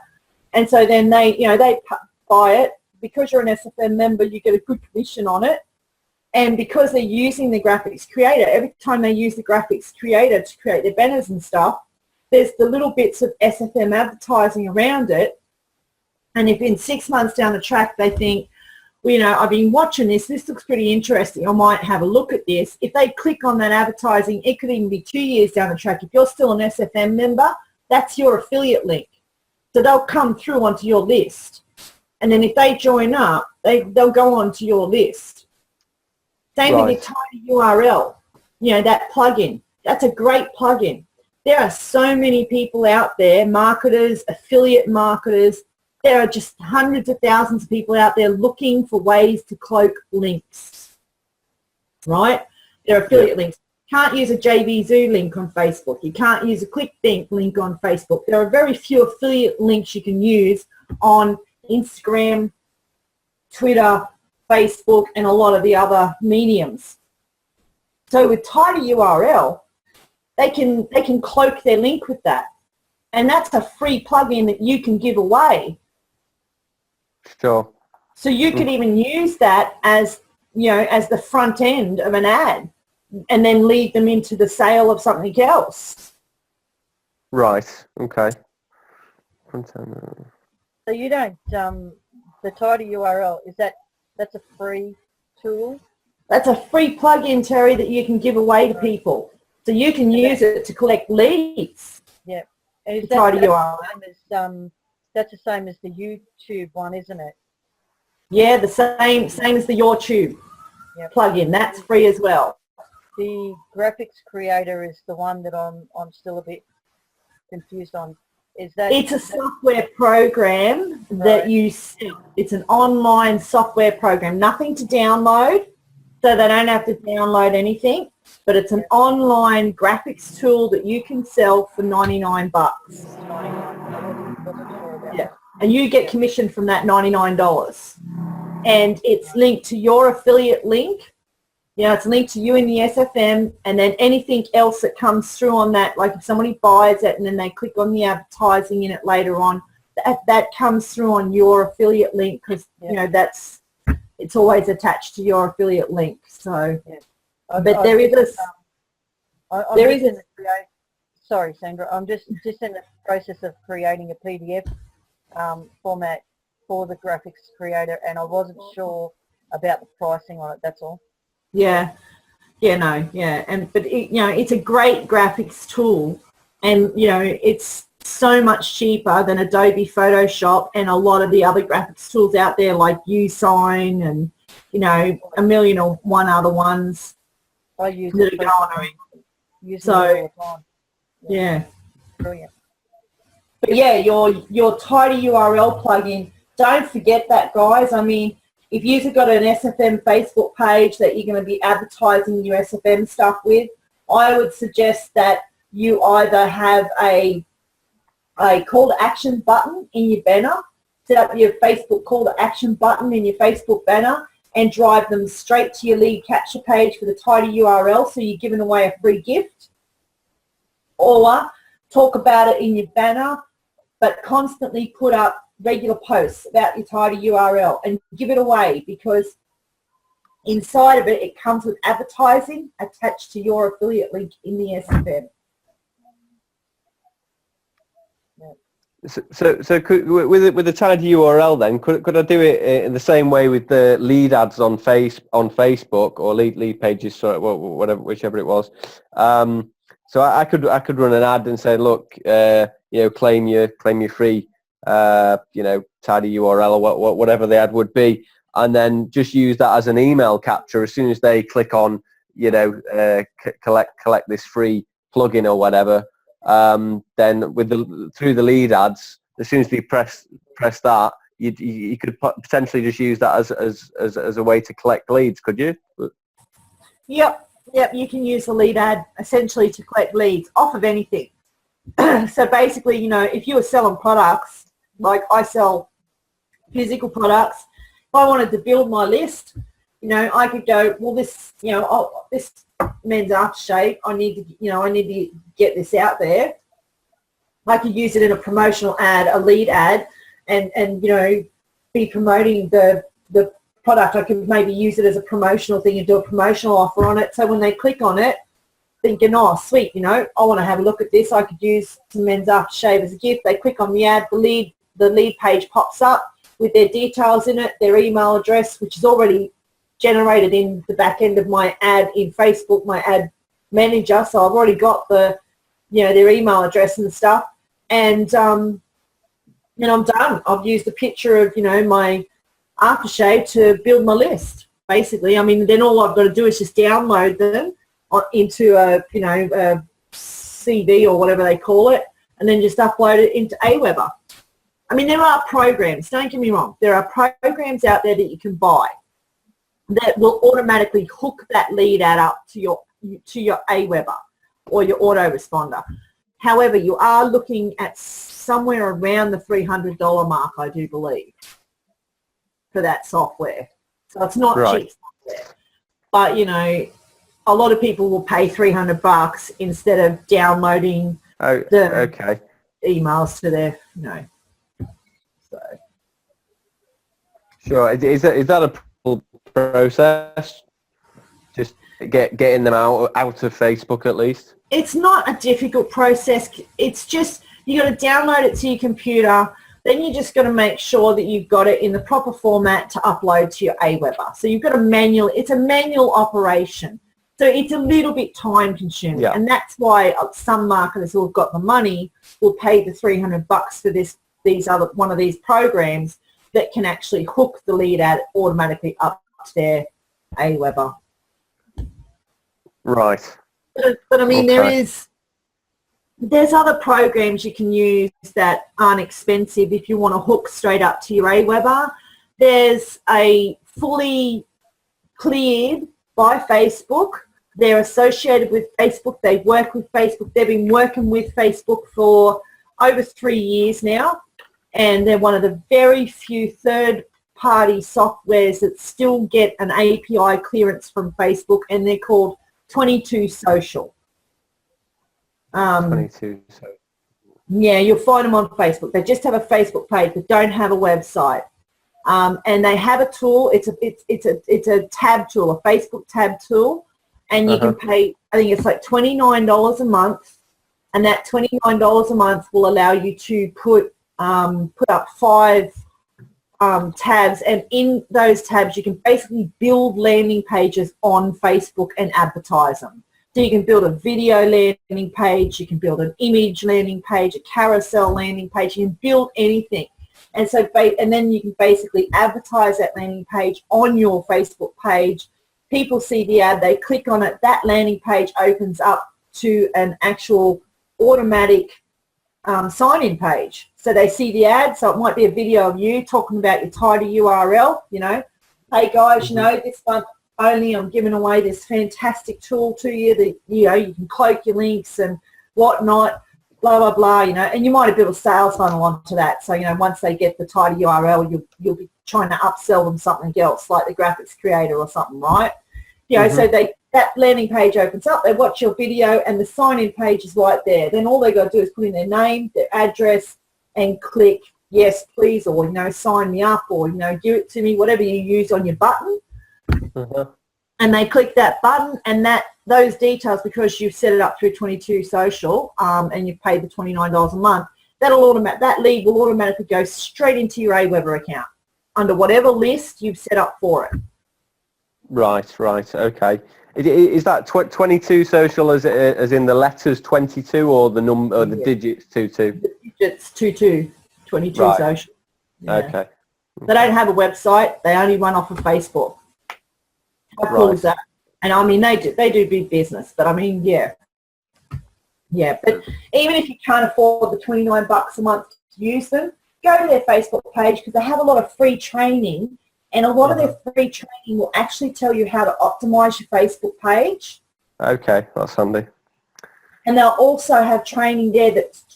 And so then they buy it. Because you're an SFM member, you get a good commission on it. And because they're using the graphics creator, every time they use the graphics creator to create their banners and stuff, there's the little bits of SFM advertising around it. And if in 6 months down the track they think, well, you know, I've been watching this. This looks pretty interesting. I might have a look at this. If they click on that advertising, it could even be 2 years down the track. If you're still an SFM member, that's your affiliate link. So they'll come through onto your list. And then if they join up, they'll go onto your list. Same with your Tidy URL, you know, that plugin. That's a great plugin. There are so many people out there, marketers, affiliate marketers. There are just hundreds of thousands of people out there looking for ways to cloak links, right? There are affiliate links. You can't use a JVZoo link on Facebook. You can't use a ClickBank link on Facebook. There are very few affiliate links you can use on Instagram, Twitter, Facebook, and a lot of the other mediums. So with Tidy URL, they can cloak their link with that. And that's a free plugin that you can give away. Sure. So you could even use that as, you know, as the front end of an ad and then lead them into the sale of something else. Right. Okay. Front end. So you don't, the Tidy URL, that's a free tool? That's a free plugin, Terry, that you can give away to people. So you can use it to collect leads. Yeah. And is Tidy URL. That's the same as the YouTube one, isn't it? Yeah, the same as the YouTube plugin. That's free as well. The graphics creator is the one that I'm still a bit confused on. Is that It's a software program that you sell. It's an online software program. Nothing to download, so they don't have to download anything. But it's an online graphics tool that you can sell for $99. Yeah, and you get commission from that $99. And it's linked to your affiliate link. You know, it's linked to you in the SFM, and then anything else that comes through on that, like if somebody buys it and then they click on the advertising in it later on, that comes through on your affiliate link because, you know, it's always attached to your affiliate link. So, but there is a... Sorry, Sandra. I'm just in the process of creating a PDF format for the graphics creator, and I wasn't sure about the pricing on it. That's all. But you know, it's a great graphics tool, and you know, it's so much cheaper than Adobe Photoshop and a lot of the other graphics tools out there like USign and, you know, a million or one other ones. I use it all the time. Yeah. Brilliant. But yeah, your Tidy URL plugin, don't forget that, guys. I mean, if you've got an SFM Facebook page that you're going to be advertising your SFM stuff with, I would suggest that you either have a call to action button in your banner, set up your Facebook call to action button in your Facebook banner and drive them straight to your lead capture page for the Tidy URL, so you're giving away a free gift. Or talk about it in your banner, but constantly put up regular posts about your Tidy URL and give it away, because inside of it, it comes with advertising attached to your affiliate link in the SFM. So could, with the Tidy URL then, could I do it in the same way with the lead ads on Facebook or lead pages, sorry, whatever, whichever it was. So I could run an ad and say, look, you know, claim your free, you know, Tidy URL or whatever the ad would be, and then just use that as an email capture as soon as they click on, you know, collect this free plugin or whatever. Then through the lead ads, as soon as they press that, you could potentially just use that as a way to collect leads, could you? Yep, you can use the lead ad essentially to collect leads off of anything. So basically, you know, if you were selling products, like I sell physical products, if I wanted to build my list, you know, I could go, well, this, you know, this men's aftershave, I need to get this out there. I could use it in a promotional ad, a lead ad, and you know, be promoting the product. I could maybe use it as a promotional thing and do a promotional offer on it. So when they click on it, thinking, oh, sweet, you know, I want to have a look at this. I could use some men's aftershave as a gift. They click on the ad, the lead page pops up with their details in it, their email address, which is already generated in the back end of my ad in Facebook, my ad manager. So I've already got the, their email address and stuff. And I'm done. I've used a picture of, my aftershave to build my list, basically. I mean, then all I've got to do is just download them into a CV or whatever they call it, and then just upload it into Aweber. I mean, there are programs, don't get me wrong, there are programs out there that you can buy that will automatically hook that lead ad up to your Aweber or your autoresponder. However, you are looking at somewhere around the $300 mark, I do believe, for that software. So it's not cheap software. But, a lot of people will pay $300 instead of downloading the emails to their, So. Sure. Is that a process? Just getting them out of Facebook at least? It's not a difficult process. It's just you got to download it to your computer. Then you just got to make sure that you've got it in the proper format to upload to your Aweber. So you've got it's a manual operation. So it's a little bit time consuming. Yeah. And that's why some marketers who have got the money will pay the $300 for one of these programs that can actually hook the lead ad automatically up to their Aweber. Right. But I mean, there's other programs you can use that aren't expensive if you want to hook straight up to your Aweber. There's a fully cleared by Facebook. They're associated with Facebook. They work with Facebook. They've been working with Facebook for over 3 years now, and they're one of the very few third-party softwares that still get an API clearance from Facebook, and they're called 22 Social. 22 Social. Yeah, you'll find them on Facebook. They just have a Facebook page but don't have a website. And they have a tool. It's a tab tool, a Facebook tab tool, and you can pay. I think it's like $29 a month, and that $29 a month will allow you to put up 5 tabs, and in those tabs you can basically build landing pages on Facebook and advertise them. So you can build a video landing page, you can build an image landing page, a carousel landing page, you can build anything. And so, and then you can basically advertise that landing page on your Facebook page. People see the ad, they click on it, that landing page opens up to an actual automatic sign-in page. So they see the ad, so it might be a video of you talking about your tidy URL, hey guys, this month only I'm giving away this fantastic tool to you that, you can cloak your links and whatnot, blah, blah, blah, and you might have built a sales funnel onto that. So, once they get the tidy URL, you'll be trying to upsell them something else, like the graphics creator or something, right? So that landing page opens up, they watch your video, and the sign-in page is right there. Then all they got to do is put in their name, their address, and click yes, please, or, sign me up, or, give it to me, whatever you use on your button. And they click that button, and those details, because you've set it up through 22 Social, and you've paid the $29 a month, that lead will automatically go straight into your Aweber account under whatever list you've set up for it. Right, okay. Is that 22 Social as in the letters 22 or the number or the digits 22? The digits 22 right. Social. Yeah. Okay. They don't have a website. They only run off of Facebook. How cool is that? And I mean, they do big business, but I mean, yeah. But even if you can't afford the $29 a month to use them, go to their Facebook page, because they have a lot of free training, and a lot of their free training will actually tell you how to optimize your Facebook page. Okay, that's handy. And they'll also have training there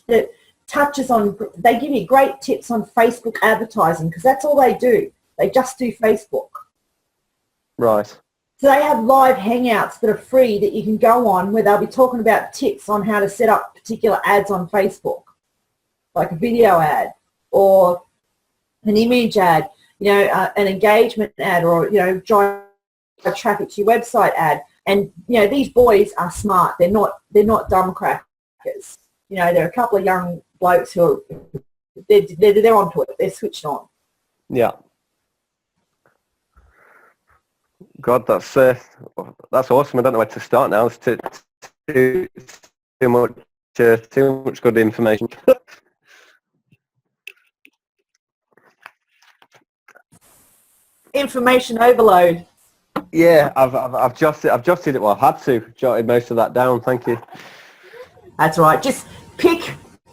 that touches on, they give you great tips on Facebook advertising, because that's all they do. They just do Facebook. Right. So they have live hangouts that are free that you can go on, where they'll be talking about tips on how to set up particular ads on Facebook, like a video ad or an image ad, an engagement ad, or, drive traffic to your website ad. And, these boys are smart. They're not dumb crackers. They're a couple of young blokes who are, they're onto it. They're switched on. Yeah. God, that's awesome. I don't know where to start now. It's too much good information. Information overload. Yeah, I've jotted it. Well, I had to jotted most of that down. Thank you. That's right. Just pick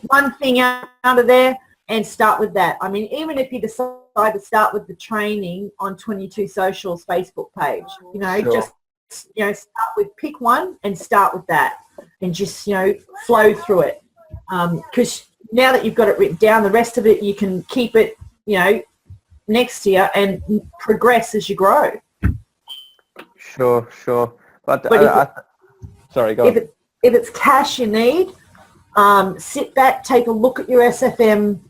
one thing out of there and start with that. I mean, even if you decide to start with the training on 22 Socials Facebook page, Sure. just, start with, pick one and start with that and just, flow through it. Because now that you've got it written down, the rest of it, you can keep it, next to you and progress as you grow. Sure. But sorry, go on. If it's cash you need, sit back, take a look at your SFM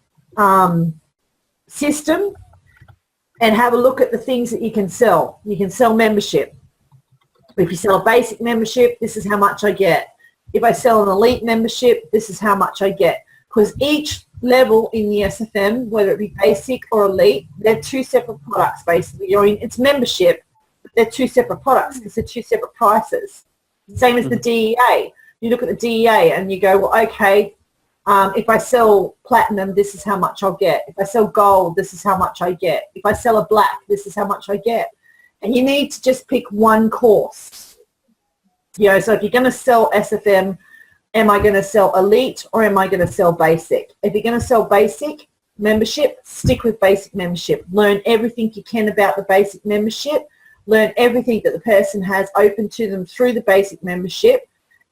system and have a look at the things that you can sell. You can sell membership. If you sell a basic membership, this is how much I get. If I sell an elite membership, this is how much I get. Because each level in the SFM, whether it be basic or elite, they're two separate products basically. It's membership, but they're two separate products because they're two separate prices. Same as the DEA. You look at the DEA and you go, well, okay, if I sell platinum, this is how much I'll get. If I sell gold, this is how much I get. If I sell a black, this is how much I get. And you need to just pick one course. So if you're going to sell SFM, am I going to sell elite or am I going to sell basic? If you're going to sell basic membership, stick with basic membership. Learn everything you can about the basic membership. Learn everything that the person has open to them through the basic membership,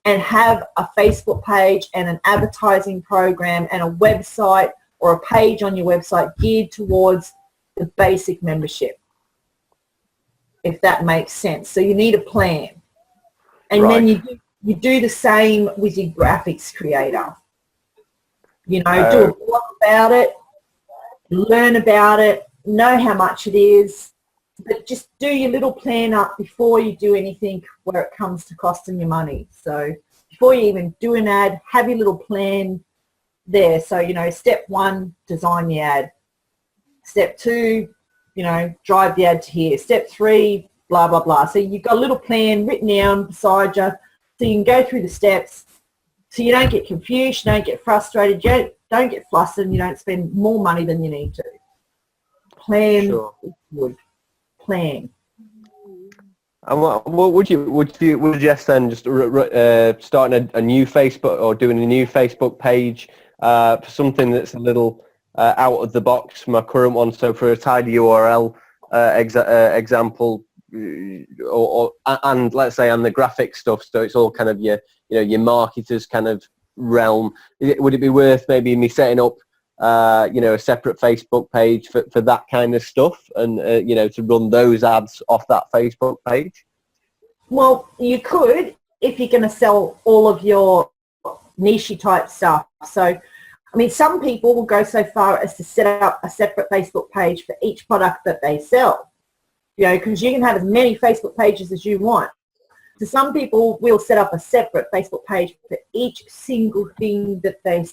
and have a Facebook page and an advertising program and a website or a page on your website geared towards the basic membership, if that makes sense. So you need a plan. And Right. then you do the same with your graphics creator. Do a blog about it, learn about it, know how much it is, but just do your little plan up before you do anything where it comes to costing you money. So before you even do an ad, have your little plan there. So, step 1, design the ad. Step 2, drive the ad to here. Step 3, blah, blah, blah. So you've got a little plan written down beside you so you can go through the steps so you don't get confused, you don't get frustrated, you don't get flustered, and you don't spend more money than you need to. Plan Sure. is good. Plan. And what would you suggest then? Just starting a new Facebook or doing a new Facebook page for something that's a little out of the box from my current one. So for a tidy URL example, and let's say on the graphic stuff, so it's all kind of your marketers kind of realm. Would it be worth maybe me setting up a separate Facebook page for that kind of stuff, and to run those ads off that Facebook page? Well, you could if you're going to sell all of your niche type stuff. So, I mean, some people will go so far as to set up a separate Facebook page for each product that they sell, because you can have as many Facebook pages as you want. So some people will set up a separate Facebook page for each single thing that they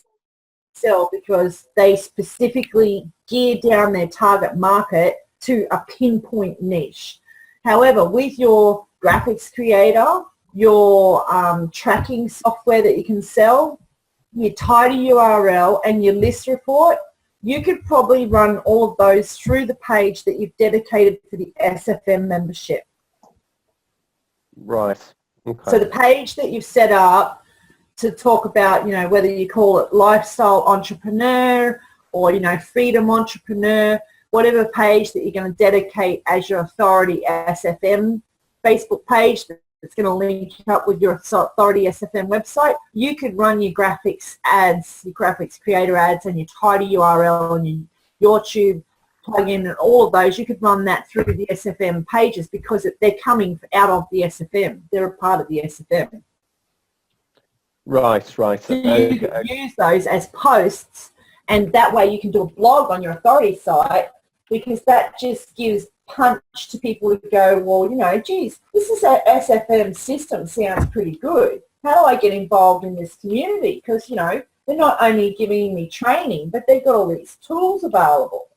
sell, because they specifically gear down their target market to a pinpoint niche. However, with your graphics creator, your tracking software that you can sell, your tidy URL and your list report, you could probably run all of those through the page that you've dedicated for the SFM membership. Right. Okay. So the page that you've set up to talk about, whether you call it lifestyle entrepreneur or, freedom entrepreneur, whatever page that you're going to dedicate as your authority SFM Facebook page that's going to link up with your authority SFM website, you could run your graphics ads, your graphics creator ads, and your tidy URL and your YouTube plugin and all of those. You could run that through the SFM pages because they're coming out of the SFM. They're a part of the SFM. Right. So you can use those as posts, and that way you can do a blog on your authority site, because that just gives punch to people who go, well, geez, this is a SFM system, sounds pretty good. How do I get involved in this community? Because, they're not only giving me training, but they've got all these tools available.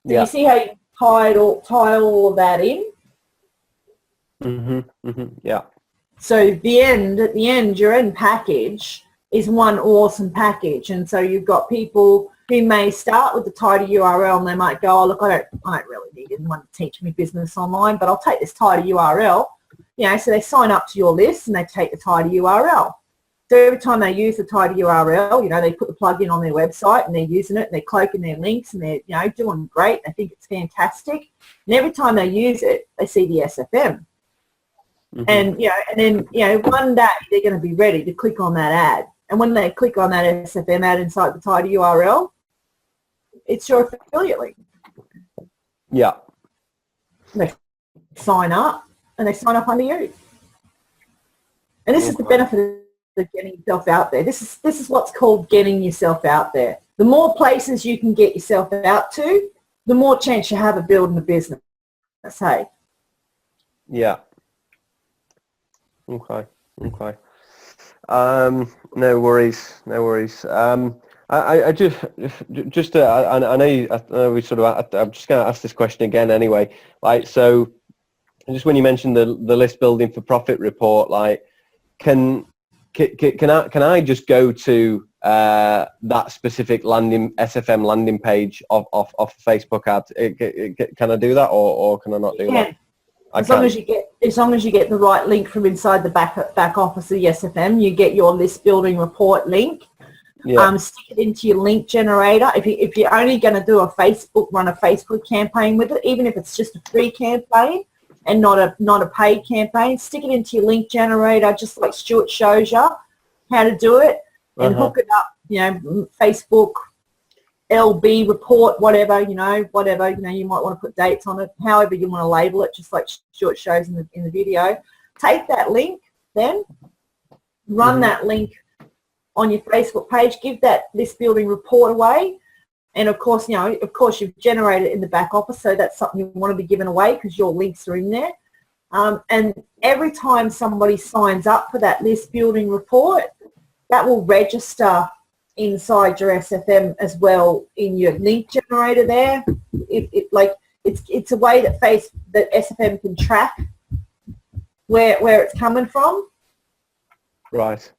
So you see how you tie all of that in? Yeah. So at the end, your end package is one awesome package. And so you've got people who may start with the title URL and they might go, oh, look, I don't really need anyone to teach me business online, but I'll take this title URL. You know, so they sign up to your list and they take the title URL. So every time they use the title URL, you know, they put the plugin on their website and they're using it and they're cloaking their links and they're, you know, doing great. They think it's fantastic. And every time they use it, they see the SFM. And, you know, and then, you know, one day they're going to be ready to click on that ad. And when they click on that SFM ad inside the title URL, it's your affiliate link. Yeah. They sign up and they sign up under you. And this is the benefit of getting yourself out there. This is what's called getting yourself out there. The more places you can get yourself out to, the more chance you have of building a business. Hey. Yeah. Okay. No worries. I just I know we sort of, I'm just going to ask this question again anyway. Like, so just when you mentioned the list building for profit report, like, can I just go to that specific SFM landing page off a Facebook ad? Can I do that, or can I not do that? As long as you get the right link from inside the back office of the SFM, you get your list building report link. Yeah. Stick it into your link generator. If you're only going to do run a Facebook campaign with it, even if it's just a free campaign and not a paid campaign, stick it into your link generator, just like Stuart shows you how to do it, and hook it up. You know, Facebook, LB report, whatever, you might want to put dates on it, however you want to label it, just like Stuart shows in the video. Take that link, then run that link on your Facebook page, give that list building report away, and of course you've generated it in the back office, so that's something you want to be giving away because your links are in there. And every time somebody signs up for that list building report, that will register inside your SFM as well in your link generator there. It's a way that SFM can track where it's coming from. Right.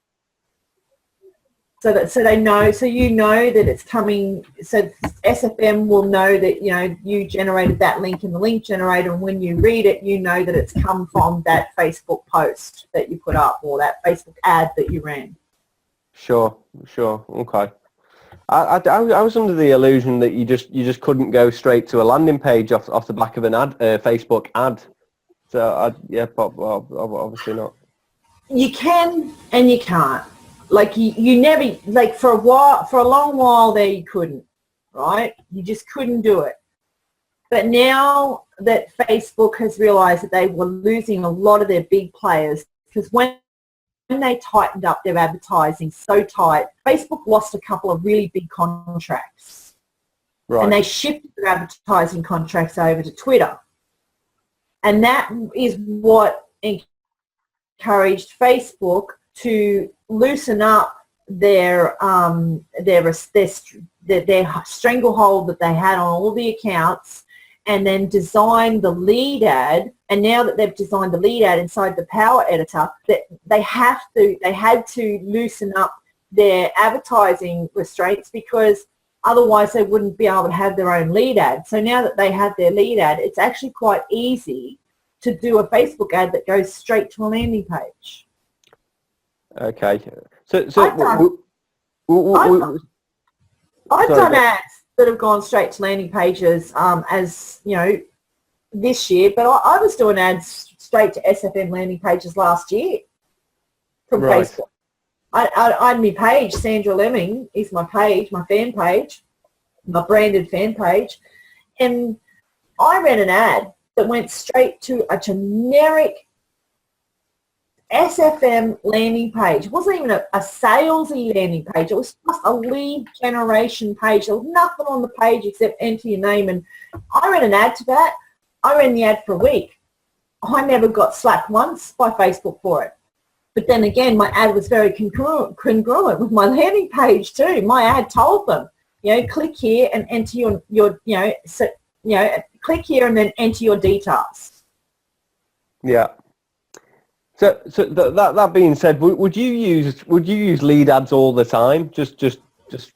So they know, so you know that it's coming, so SFM will know that, you generated that link in the link generator, and when you read it, you know that it's come from that Facebook post that you put up or that Facebook ad that you ran. Sure. Okay. I was under the illusion that you just couldn't go straight to a landing page off the back of an ad, Facebook ad. So obviously not. You can and you can't. Like you never, like for a long while there you couldn't, right? You just couldn't do it. But now that Facebook has realized that they were losing a lot of their big players, because when they tightened up their advertising so tight, Facebook lost a couple of really big contracts. Right. And they shifted their advertising contracts over to Twitter. And that is what encouraged Facebook to loosen up their stranglehold that they had on all the accounts, and then design the lead ad. And now that they've designed the lead ad inside the Power Editor, that they had to loosen up their advertising restraints, because otherwise they wouldn't be able to have their own lead ad. So now that they have their lead ad, it's actually quite easy to do a Facebook ad that goes straight to a landing page. Okay. I've done ads that have gone straight to landing pages this year, but I was doing ads straight to SFM landing pages last year from Facebook. I had my page, Sandra Lemming is my page, my fan page, my branded fan page, and I ran an ad that went straight to a generic SFM landing page. It wasn't even a salesy landing page. It was just a lead generation page. There was nothing on the page except enter your name. And I ran an ad to that. I ran the ad for a week. I never got slapped once by Facebook for it. But then again, my ad was very congruent with my landing page too. My ad told them, click here and enter your you know, click here and then enter your details. Yeah. So that being said, would you use lead ads all the time, just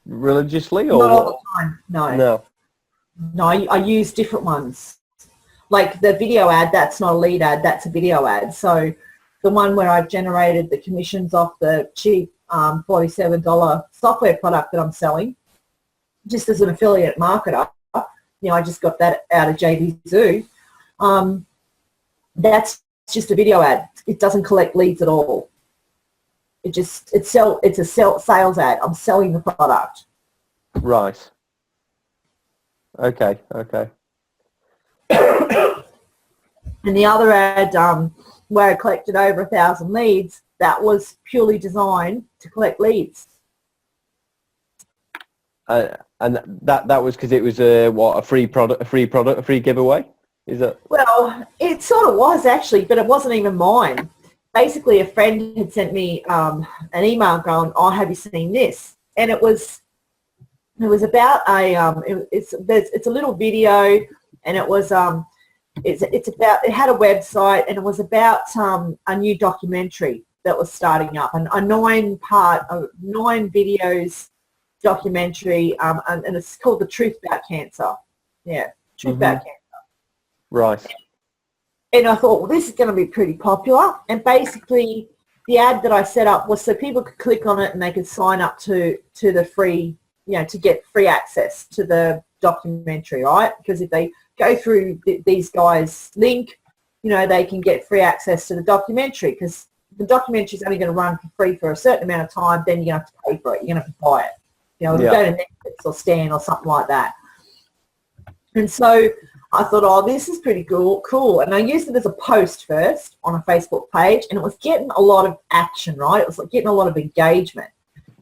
religiously, or Not all what? the time, no. No. No, I use different ones. Like the video ad, that's not a lead ad, that's a video ad. So the one where I've generated the commissions off the cheap $47 software product that I'm selling, just as an affiliate marketer, you know, I just got that out of JB Zoo. That's just a video ad. It doesn't collect leads at all. It's a sales ad. I'm selling the product. Right. Okay. And the other ad where I collected over 1,000 leads, that was purely designed to collect leads. And that was because it was a free giveaway? Is it? Well, it sort of was actually, but it wasn't even mine. Basically, a friend had sent me an email going, "Oh, have you seen this?" And it was about it's a little video, and it was it had a website, and it was about a new documentary that was starting up, and a 9 videos documentary, and it's called The Truth About Cancer. Yeah, Truth About Cancer. Right. And I thought, well, this is going to be pretty popular. And basically, the ad that I set up was so people could click on it and they could sign up to the free, you know, to get free access to the documentary, right? Because if they go through these guys' link, you know, they can get free access to the documentary, because the documentary is only going to run for free for a certain amount of time. Then you're going to have to pay for it. You're going to have to buy it. You know, it'll go to Netflix or Stan or something like that. And so I thought, oh, this is pretty cool. And I used it as a post first on a Facebook page, and it was getting a lot of action, right? It was like getting a lot of engagement.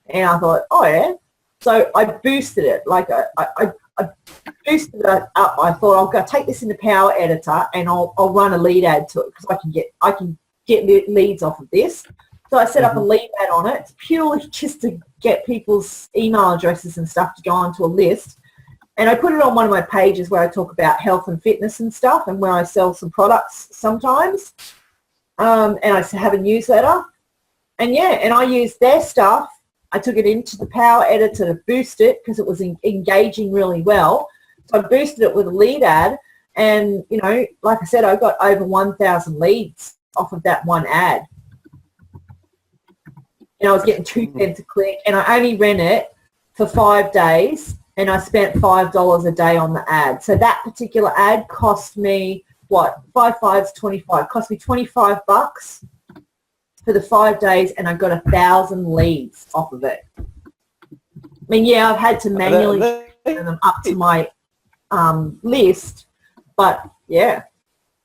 And I thought, oh, yeah. So I boosted it. Like I boosted it up. I thought, I'll go take this into Power Editor and I'll run a lead ad to it, because I can get leads off of this. So I set up a lead ad on it, purely just to get people's email addresses and stuff to go onto a list. And I put it on one of my pages where I talk about health and fitness and stuff, and where I sell some products sometimes. And I have a newsletter. And yeah, and I used their stuff. I took it into the Power Editor to boost it, because it was engaging really well. So I boosted it with a lead ad. And, you know, like I said, I got over 1,000 leads off of that one ad. And I was getting 2 cents a click. And I only ran it for 5 days. And I spent $5 a day on the ad. So that particular ad cost me, what, 5 5's 25. Cost me $25 for the 5 days, and I got 1,000 leads off of it. I mean, yeah, I've had to manually send them up to my list, but yeah,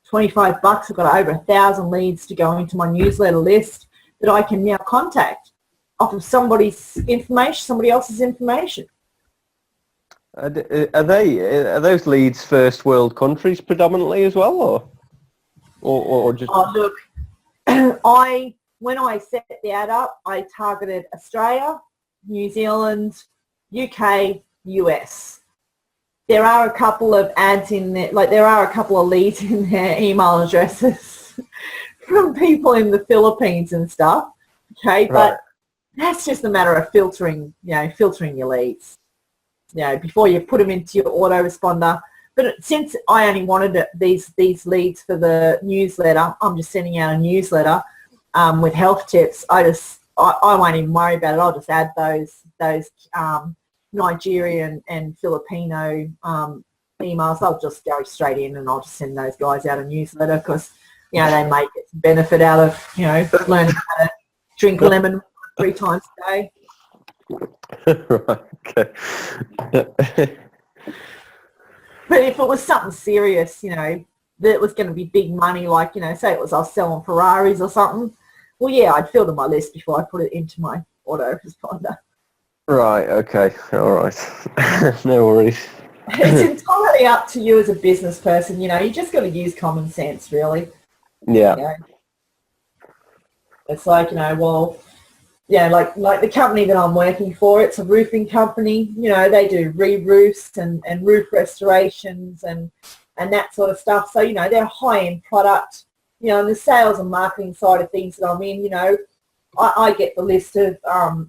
$25. I've got over 1,000 leads to go into my newsletter list that I can now contact off of somebody's information, somebody else's information. Are those leads first world countries predominantly as well, or just? Oh, look, when I set the ad up, I targeted Australia, New Zealand, UK, US. There are a couple of ads in there, like there are a couple of leads in their email addresses from people in the Philippines and stuff. Okay, but that's just a matter of filtering your leads. You know, before you put them into your autoresponder. But since I only wanted these leads for the newsletter, I'm just sending out a newsletter with health tips. I won't even worry about it. I'll just add those Nigerian and Filipino emails. I'll just go straight in and I'll just send those guys out a newsletter, because, you know, they may get some benefit out of, you know, learning how to drink lemon 3 times a day. Right, okay. But if it was something serious, you know, that was going to be big money, like, you know, say it was I was selling Ferraris or something, well, yeah, I'd filter my list before I put it into my autoresponder. Right, okay, all right. No worries. It's entirely up to you as a business person, you know, you just got to use common sense, really. Yeah. You know? It's like, you know, well, yeah, like the company that I'm working for, it's a roofing company. You know, they do re-roofs and roof restorations and that sort of stuff. So, you know, they're a high-end product. You know, and the sales and marketing side of things that I'm in, you know, I get the list of,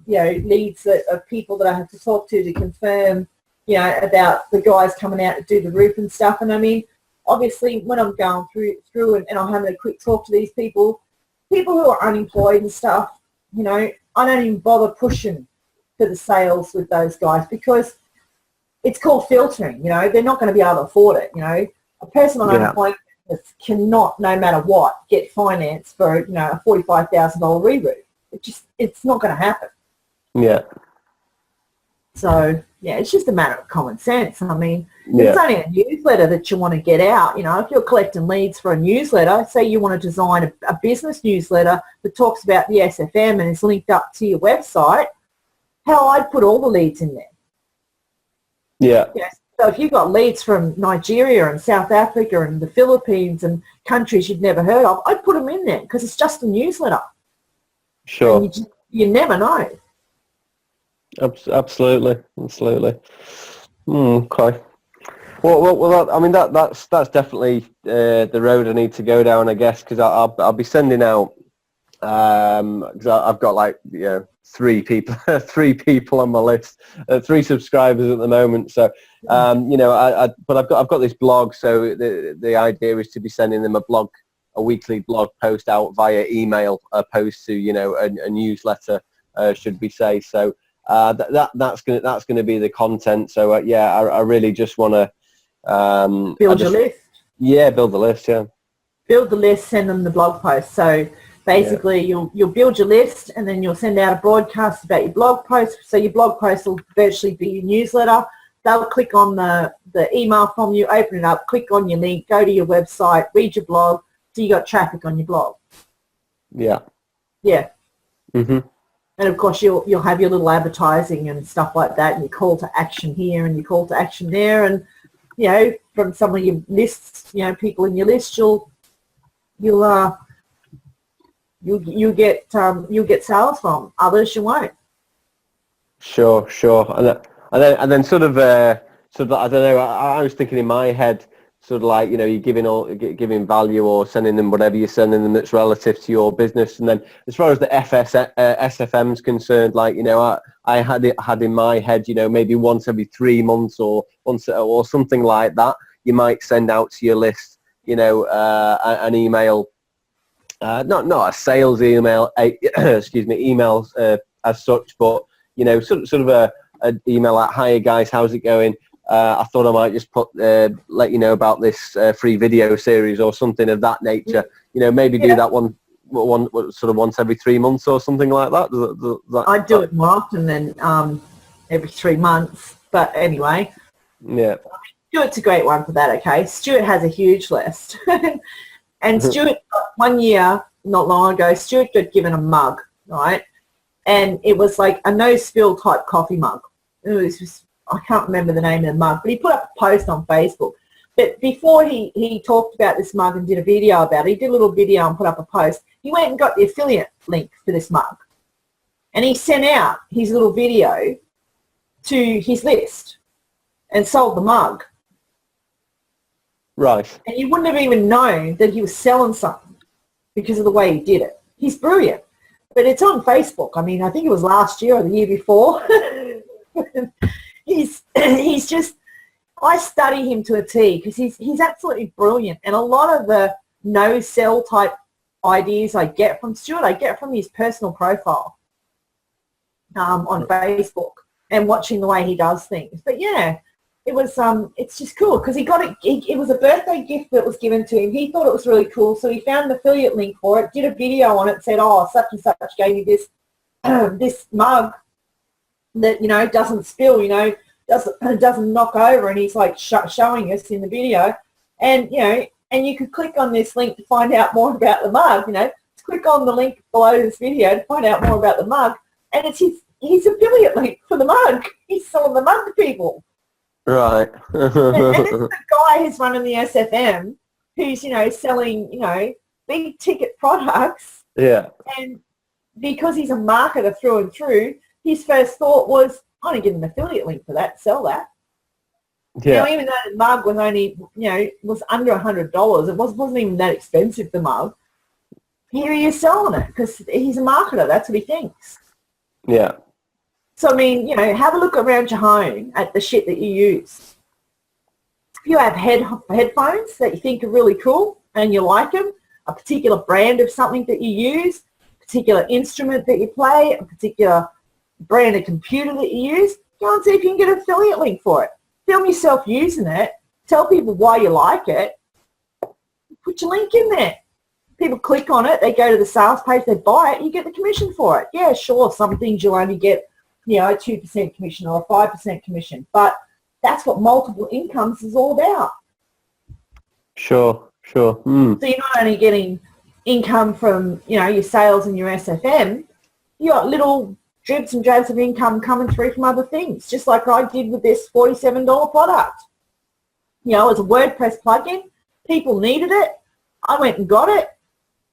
you know, leads of people that I have to talk to confirm, you know, about the guys coming out to do the roof and stuff. And I mean, obviously, when I'm going through and I'm having a quick talk to these people who are unemployed and stuff, you know, I don't even bother pushing for the sales with those guys because it's called filtering. You know, they're not going to be able to afford it. You know, a person on unemployment cannot, no matter what, get finance for, you know, a $45,000 re-roof. It's not going to happen. Yeah. So, yeah, it's just a matter of common sense. I mean, it's only a newsletter that you want to get out. You know, if you're collecting leads for a newsletter, say you want to design a business newsletter that talks about the SFM and is linked up to your website, hell, I'd put all the leads in there. Yeah. Yes. So if you've got leads from Nigeria and South Africa and the Philippines and countries you'd never heard of, I'd put them in there because it's just a newsletter. Sure. And you never know. Absolutely. Okay. Well, I mean that's definitely the road I need to go down, I guess, because I'll be sending out because I've got like, you know, three people on my list, 3 subscribers at the moment. So you know, but I've got this blog, so the idea is to be sending them a weekly blog post out via email, opposed to, you know, a newsletter, should we say. So that's gonna be the content. So yeah, I really just want to Build your list. Yeah, build the list. Yeah. Build the list, send them the blog post. So basically, you'll build your list, and then you'll send out a broadcast about your blog post. So your blog post will virtually be your newsletter. They'll click on the email from you, open it up, click on your link, go to your website, read your blog. So you got traffic on your blog. Yeah. Yeah. Mhm. And of course, you'll have your little advertising and stuff like that, and your call to action here and your call to action there, and you know, from some of your lists, you know, people in your list, you'll get sales from. Others you won't. Sure. And then sort of I don't know. I was thinking in my head, sort of like, you know, you're giving value or sending them whatever you're sending them that's relative to your business. And then as far as the SFM is concerned, like, you know, I had in my head, you know, maybe once every 3 months or something like that, you might send out to your list, you know, an email, not a sales email, emails as such, but, you know, sort of an email like, "Hiya guys, how's it going? I thought I might just let you know about this free video series," or something of that nature. You know, maybe do that one sort of once every 3 months or something like that. I do it more often than every 3 months. But anyway, yeah, Stuart's a great one for that. Okay, Stuart has a huge list, and Stuart, 1 year not long ago, Stuart got given a mug, right? And it was like a no spill type coffee mug. It was just, I can't remember the name of the mug, but he put up a post on Facebook. But before he talked about this mug and did a video about it, he did a little video and put up a post. He went and got the affiliate link for this mug. And he sent out his little video to his list and sold the mug. right. And you wouldn't have even known that he was selling something because of the way he did it. He's brilliant. But it's on Facebook. I mean, I think it was last year or the year before. He's just, I study him to a T because he's absolutely brilliant. And a lot of the no-sell type ideas I get from Stuart, I get from his personal profile on Facebook and watching the way he does things. But yeah, it was it's just cool because he got it. It was a birthday gift that was given to him. He thought it was really cool, so he found an affiliate link for it, did a video on it, said, "Oh, such and such gave me this this mug that, you know, doesn't spill, you know, doesn't knock over," and he's like showing us in the video, and you know, and you could click on this link to find out more about the mug. You know, click on the link below this video to find out more about the mug, and it's his affiliate link for the mug. He's selling the mug to people. Right. And this is the guy who's running the SFM, who's, you know, selling, you know, big ticket products, Yeah. and because he's a marketer through and through, his first thought was, I'm going to get an affiliate link for that, sell that. Yeah. Now, even though the mug was only, was under $100, it wasn't even that expensive, the mug. Here he is selling it because he's a marketer. That's what he thinks. Yeah. So, I mean, have a look around your home at the shit that you use. If you have headphones that you think are really cool and you like them, a particular brand of something that you use, a particular instrument that you play, a particular brand of computer that you use, go and see if you can get an affiliate link for it. Film yourself using it. Tell people why you like it. Put your link in there. People click on it. They go to the sales page. They buy it. You get the commission for it. Yeah, sure. Some things you'll only get, a 2% commission or a 5% commission. But that's what multiple incomes is all about. Sure. So you're not only getting income from, your sales and your SFM, you got little dribs and drabs of income coming through from other things, just like I did with this $47 product. It's a WordPress plugin. People needed it. I went and got it,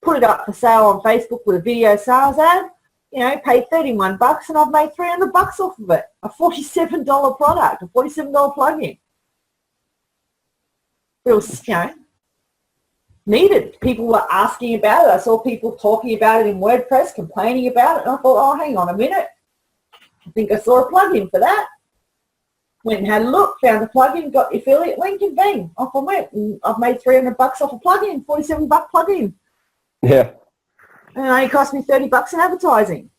put it up for sale on Facebook with a video sales ad, paid $31 and I've made $300 off of it. A $47 product, a $47 plugin. It was, needed. People were asking about it. I saw people talking about it in WordPress, complaining about it, and I thought, oh, hang on a minute. I think I saw a plugin for that. Went and had a look, found the plugin, got the affiliate link, and bang, off I went. And I've made $300 off a plugin, $47 plugin. Yeah. And it only cost me $30 in advertising.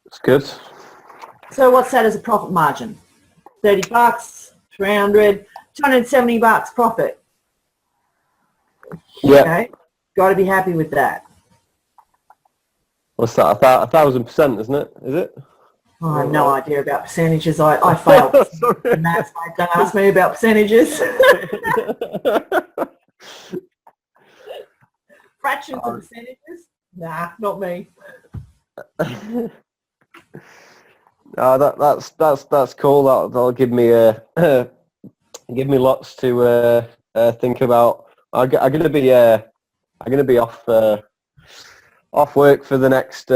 It's good. So what's that as a profit margin? $30, $300, $270 profit. Yeah. Got to be happy with that. What's that? 1,000%, isn't it? Is it? Oh, I have no idea about percentages. I failed. And that's why don't ask me about percentages. Fractions of percentages? Nah, not me. That's cool. That'll give me lots to think about. I'm gonna be off work for the next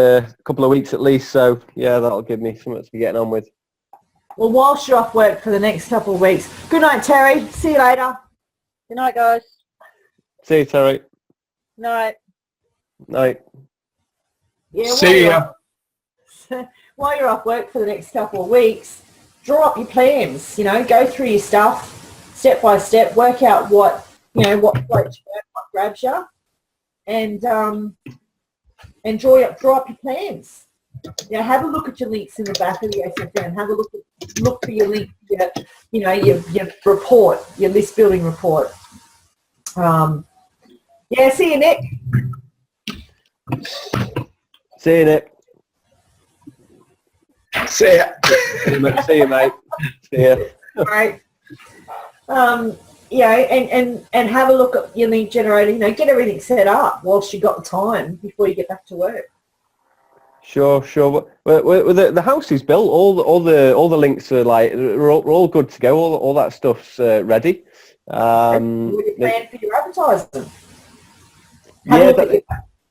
couple of weeks at least. So yeah, that'll give me something to be getting on with. Well, whilst you're off work for the next couple of weeks, good night, Terry. See you later. Good night, guys. See you, Terry. Night. Night. Yeah, See ya. While you're off work for the next couple of weeks, draw up your plans. Go through your stuff step by step. Work out what floats you, what grabs you, and draw up your plans. Have a look at your links in the back of the SFM. Have a look for your link, your report, your list building report. See you, Nick. See you, Nick. See ya. See you, mate. See ya. Right. And have a look at your lead generator. Get everything set up whilst you got the time before you get back to work. Sure. Well, the house is built. All the links are we're all good to go. All that stuff's ready. Plan for your advertising. Have a look at your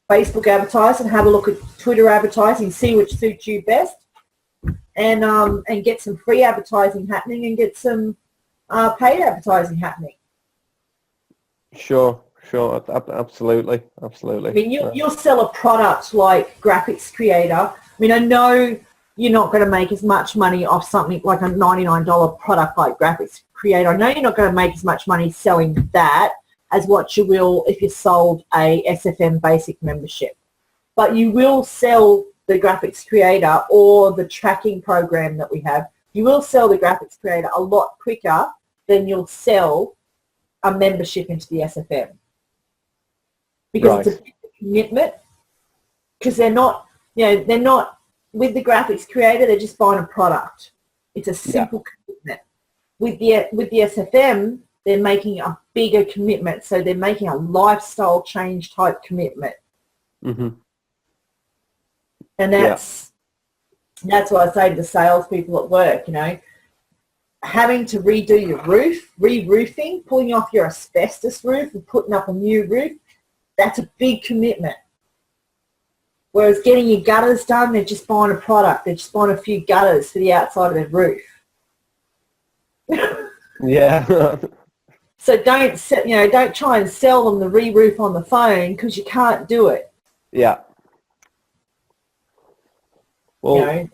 Facebook advertising. Have a look at Twitter advertising. See which suits you best, and get some free advertising happening and get some paid advertising happening. Sure, absolutely. I mean, you'll sell a product like Graphics Creator. I mean, I know you're not going to make as much money off something like a $99 product like Graphics Creator. I know you're not going to make as much money selling that as what you will if you sold a SFM basic membership. But you will sell the Graphics Creator or the tracking program that we have. You will sell the Graphics Creator a lot quicker than you'll sell a membership into the SFM. Because it's a big commitment. Because they're not with the Graphics Creator, they're just buying a product. It's a simple commitment. With the SFM, they're making a bigger commitment. So they're making a lifestyle change type commitment. Mm-hmm. And that's what I say to the salespeople at work, having to redo your roof, re-roofing, pulling off your asbestos roof and putting up a new roof, that's a big commitment. Whereas getting your gutters done, they're just buying a product. They're just buying a few gutters for the outside of their roof. Yeah. So don't try and sell them the re-roof on the phone, because you can't do it. Yeah. Well, You know?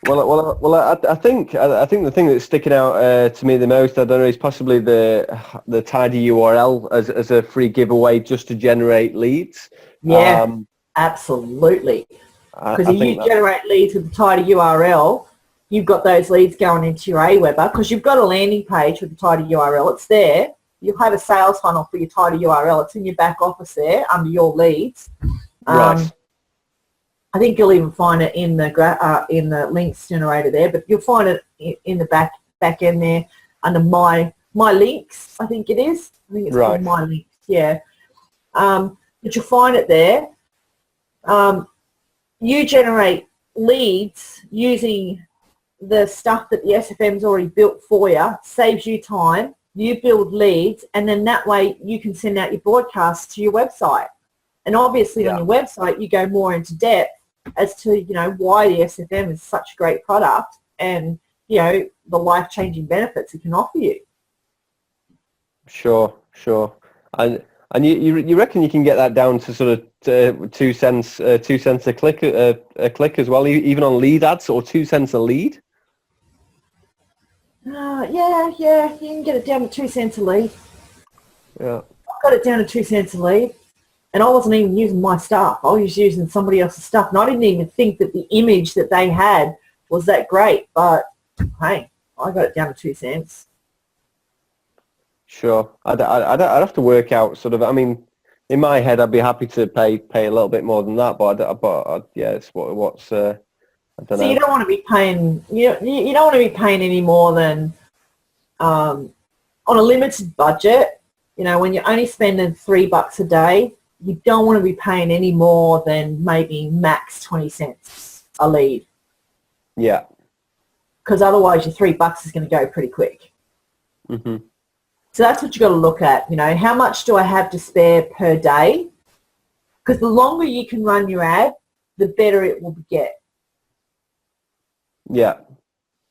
Well, I think the thing that's sticking out to me the most, I don't know, is possibly the Tidy URL as a free giveaway just to generate leads. Yeah, absolutely. Because if you generate leads with the Tidy URL, you've got those leads going into your Aweber, because you've got a landing page with the Tidy URL. It's there. You'll have a sales funnel for your Tidy URL. It's in your back office there under your leads. Right. I think you'll even find it in the links generator there, but you'll find it in the back end there under my links. I think it is. I think it's called my links. Yeah. But you'll find it there. You generate leads using the stuff that the SFM's already built for you. Saves you time. You build leads, and then that way you can send out your broadcasts to your website. And obviously on your website, you go more into depth as to, why the SFM is such a great product and, the life-changing benefits it can offer you. Sure. And you reckon you can get that down to sort of 2 cents a click as well, even on lead ads, or 2 cents a lead? Yeah, you can get it down to 2 cents a lead. Yeah. I got it down to 2 cents a lead. And I wasn't even using my stuff. I was using somebody else's stuff. And I didn't even think that the image that they had was that great. But, hey, I got it down to 2 cents. Sure. I'd have to work out sort of, I mean, in my head, I'd be happy to pay a little bit more than that. But it's what's, I don't know. So you don't want to be paying, you don't want to be paying any more than, on a limited budget, when you're only spending $3 a day, you don't want to be paying any more than maybe max 20 cents a lead. Yeah. Because otherwise your $3 is going to go pretty quick. Mm-hmm. So that's what you've got to look at. How much do I have to spare per day? Because the longer you can run your ad, the better it will get. Yeah.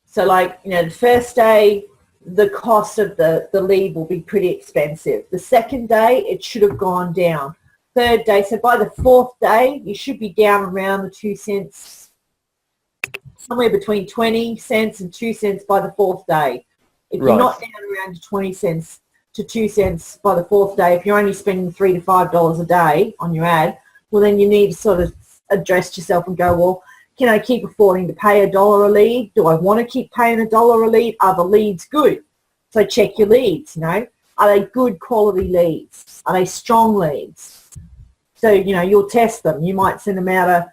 So the first day, the cost of the lead will be pretty expensive. The second day, it should have gone down. Third day, so by the fourth day, you should be down around the 2 cents, somewhere between 20 cents and 2 cents by the fourth day. If you're not down around to 20 cents to 2 cents by the fourth day, if you're only spending $3 to $5 a day on your ad, well, then you need to sort of address yourself and go, well, can I keep affording to pay $1 a lead? Do I want to keep paying $1 a lead? Are the leads good? So check your leads, Are they good quality leads? Are they strong leads? So, you'll test them. You might send them out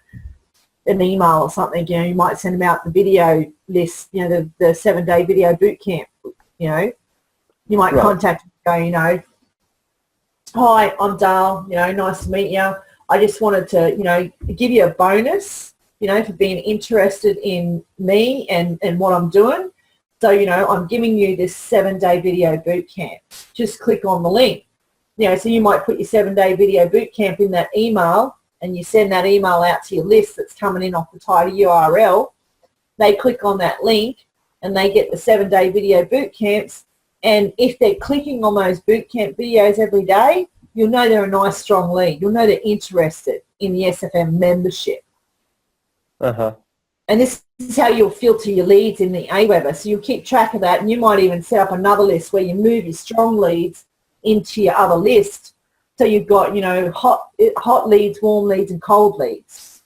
an email or something, you might send them out the video list, the 7-day video boot camp, You might contact them and go, hi, I'm Dale, nice to meet you. I just wanted to, give you a bonus, for being interested in me and what I'm doing. So, I'm giving you this 7-day video boot camp. Just click on the link. So you might put your 7-day video boot camp in that email, and you send that email out to your list that's coming in off the Tidy URL. They click on that link and they get the 7-day video boot camps. And if they're clicking on those boot camp videos every day, you'll know they're a nice, strong lead. You'll know they're interested in the SFM membership. Uh-huh. And this is how you'll filter your leads in the Aweber. So you'll keep track of that, and you might even set up another list where you move your strong leads into your other list. So you've got, hot leads, warm leads, and cold leads.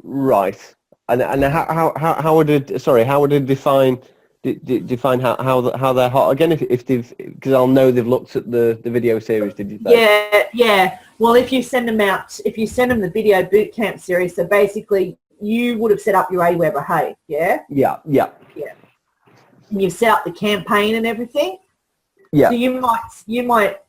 Right. And how would it define how they're hot again? If they've, because I'll know they've looked at the video series. Did you say? Yeah. Well, if you send them the video boot camp series, so basically you would have set up your Aweber, hey, yeah. Yeah. And you've set up the campaign and everything. Yeah. So you might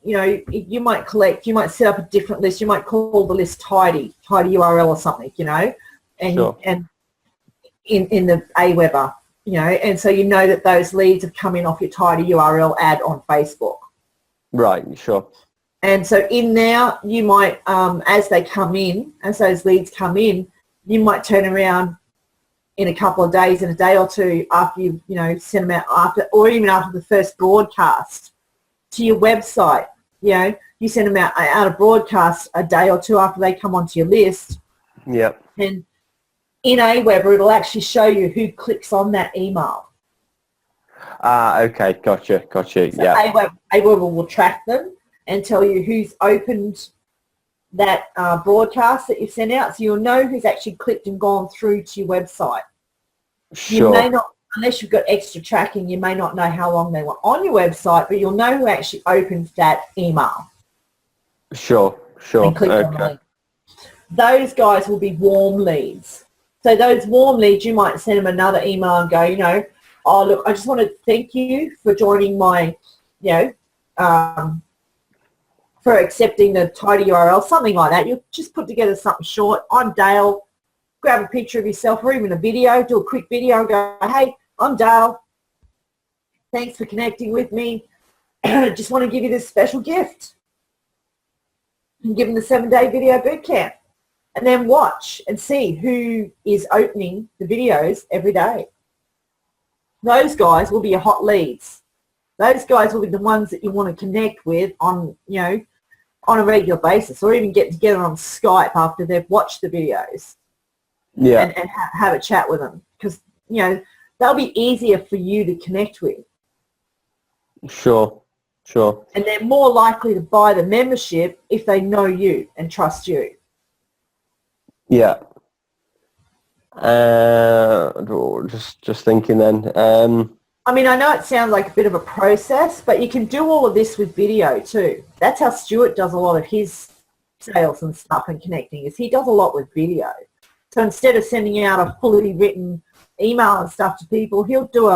set up a different list. You might call the list Tidy URL or something, and sure. And in the Aweber, and so that those leads have come in off your Tidy URL ad on Facebook. Right. Sure. And so in there, you might, as they come in, as those leads come in, you might turn around in a couple of days, in a day or two after you send them out after, or even after the first broadcast to your website. You send them out a broadcast a day or two after they come onto your list. Yep. And in Aweber, it'll actually show you who clicks on that email. Okay, gotcha. So Yeah. Aweber will track them and tell you who's opened that broadcast that you sent out, so you'll know who's actually clicked and gone through to your website. You may Sure. not, unless you've got extra tracking, you may not know how long they were on your website, but you'll know who actually opened that email Sure. and clicked on the Okay. link. Those guys will be warm leads. So those warm leads, you might send them another email and go, oh, look, I just want to thank you for joining my, for accepting the tidy URL, something like that. You just put together something short. I'm Dale. Grab a picture of yourself or even a video. Do a quick video and go, hey, I'm Dale. Thanks for connecting with me. Just want to give you this special gift. And give them the 7-day video boot camp. And then watch and see who is opening the videos every day. Those guys will be your hot leads. Those guys will be the ones that you want to connect with on a regular basis, or even get together on Skype after they've watched the videos. Yeah. And have a chat with them, because they'll be easier for you to connect with, Sure. and they're more likely to buy the membership if they know you and trust you. Yeah. Just thinking then. I mean, I know it sounds like a bit of a process, but you can do all of this with video too. That's how Stuart does a lot of his sales and stuff and connecting, is he does a lot with video. So instead of sending out a fully written email and stuff to people, he'll do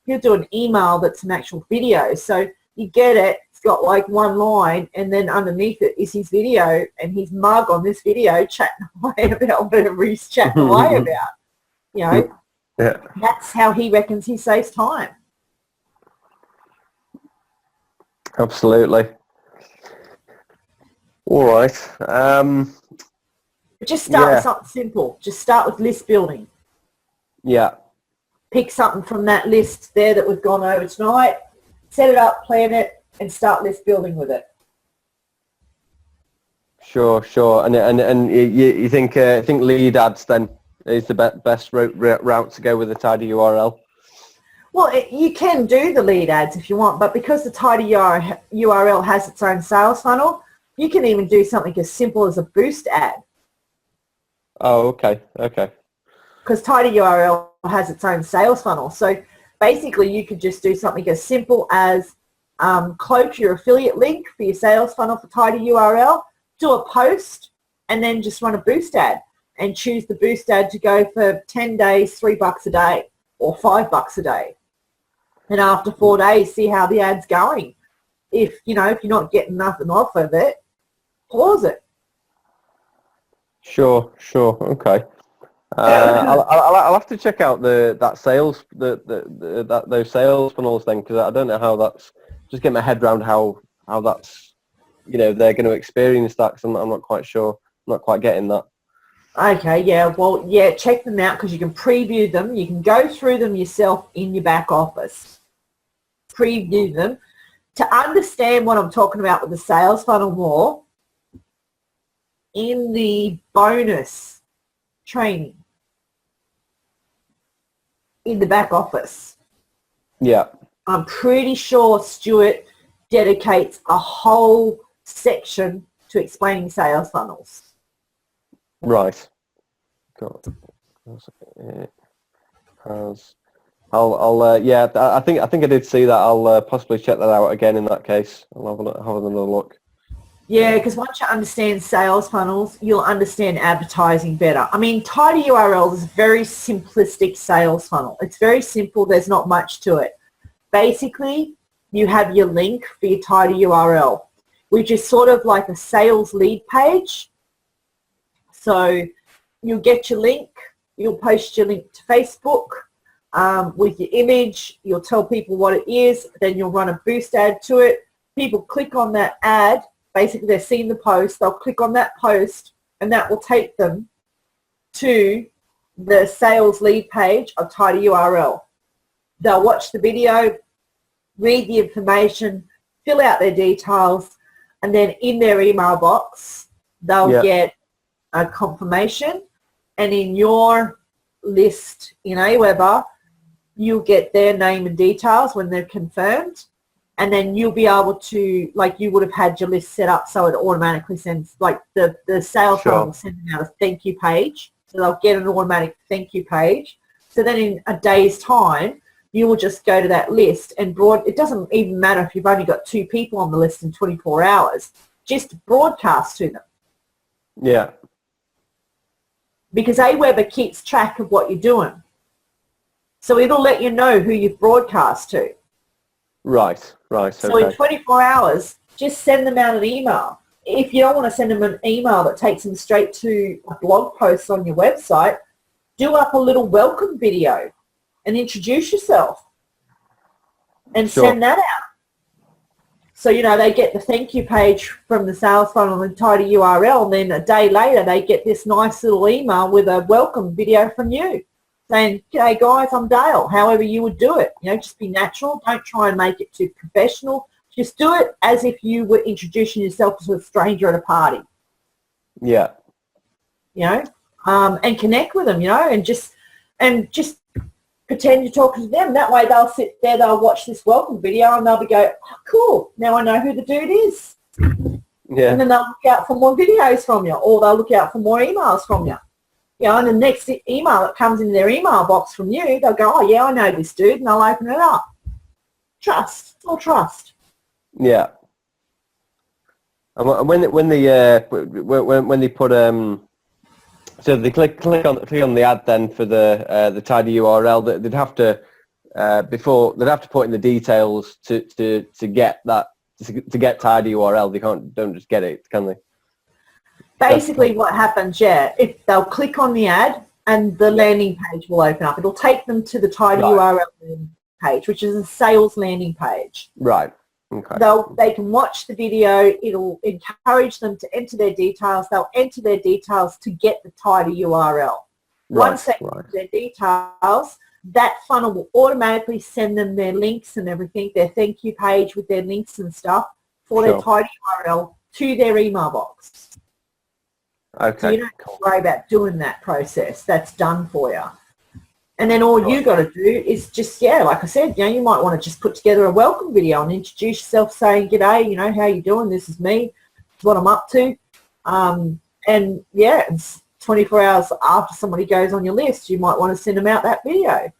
he'll do an email that's an actual video. So you get it, it's got like one line, and then underneath it is his video and his mug on this video chatting away about whatever he's chatting away about. Yeah. That's how he reckons he saves time. Absolutely. All right. Just start Yeah. with something simple. Just start with list building. Yeah. Pick something from that list there that we've gone over tonight, set it up, plan it, and start list building with it. Sure. And you think lead ads then is the best route to go with the tidy URL? Well, you can do the lead ads if you want, but because the tidy URL has its own sales funnel, you can even do something as simple as a boost ad. Oh, okay. Because tidy URL has its own sales funnel. So basically you could just do something as simple as cloak your affiliate link for your sales funnel for tidy URL, do a post, and then just run a boost ad and choose the boost ad to go for 10 days, $3 a day or $5 a day. And after 4 days, see how the ad's going. If you're not getting nothing off of it, pause it. Sure. Okay. I'll have to check out that sales those sales funnels then, because I don't know how that's. Just get my head around how that's they're going to experience that, because I'm not quite sure. I'm not quite getting that. Okay, yeah, well, yeah, check them out because you can preview them. You can go through them yourself in your back office. Preview them. To understand what I'm talking about with the sales funnel more, in the bonus training in the back office, Yeah. I'm pretty sure Stuart dedicates a whole section to explaining sales funnels. Right. Got it. I think I did see that. I'll possibly check that out again in that case. I'll have another look. Yeah, because once you understand sales funnels, you'll understand advertising better. I mean, tidy URL is a very simplistic sales funnel. It's very simple. There's not much to it. Basically, you have your link for your tidy URL, which is sort of like a sales lead page. So you'll get your link. You'll post your link to Facebook with your image. You'll tell people what it is. Then you'll run a boost ad to it. people click on that ad, basically they're seeing the post, they'll click on that post and that will take them to the sales lead page of Tidy URL. They'll watch the video, read the information, fill out their details, and then in their email box, they'll get a confirmation, and in your list in Aweber, you'll get their name and details when they're confirmed, and then you'll be able to, like you would have had your list set up so it automatically sends, like the sales funnel will send them out a thank you page, so they'll get an automatic thank you page. So then in a day's time, you will just go to that list and it doesn't even matter if you've only got 2 people on the list in 24 hours, just broadcast to them. Yeah. Because Aweber keeps track of what you're doing. So it'll let you know who you've broadcast to. Right. So in 24 hours, just send them out an email. If you don't want to send them an email that takes them straight to a blog post on your website, do up a little welcome video and introduce yourself and send that out. So, you know, they get the thank you page from the sales funnel and Tidy URL, and then a day later they get this nice little email with a welcome video from you saying, "G'day guys, I'm Dale," however you would do it. You know, just be natural. Don't try and make it too professional. Just do it as if you were introducing yourself to a stranger at a party. Yeah. You know, and connect with them, you know, and just pretend you're talking to them. That way they'll sit there, they'll watch this welcome video and they'll be go, "Oh, cool, now I know who the dude is." Yeah. And then they'll look out for more videos from you, or they'll look out for more emails from you. You know, and the next email that comes in their email box from you, they'll go, "Oh yeah, I know this dude," and they'll open it up. Trust. It's all trust. Yeah. And when they put so they click on the ad then for the Tidy URL, they'd have to put in the details to get that to get Tidy URL. They don't just get it, can they? Basically what happens, if they'll click on the ad and the landing page will open up. It'll take them to the Tidy URL landing page, which is a sales landing page. Right. Okay. They can watch the video. It'll encourage them to enter their details. They'll enter their details to get the Tidy URL. Once they enter their details, that funnel will automatically send them their links and everything, their thank you page with their links and stuff for their Tidy URL to their email box. Okay. So you don't have to worry about doing that process. That's done for you. And then all you got to do is just, like I said, you know, you might want to just put together a welcome video and introduce yourself saying, "G'day, you know, how you doing? This is me. This is what I'm up to." And it's 24 hours after somebody goes on your list, you might want to send them out that video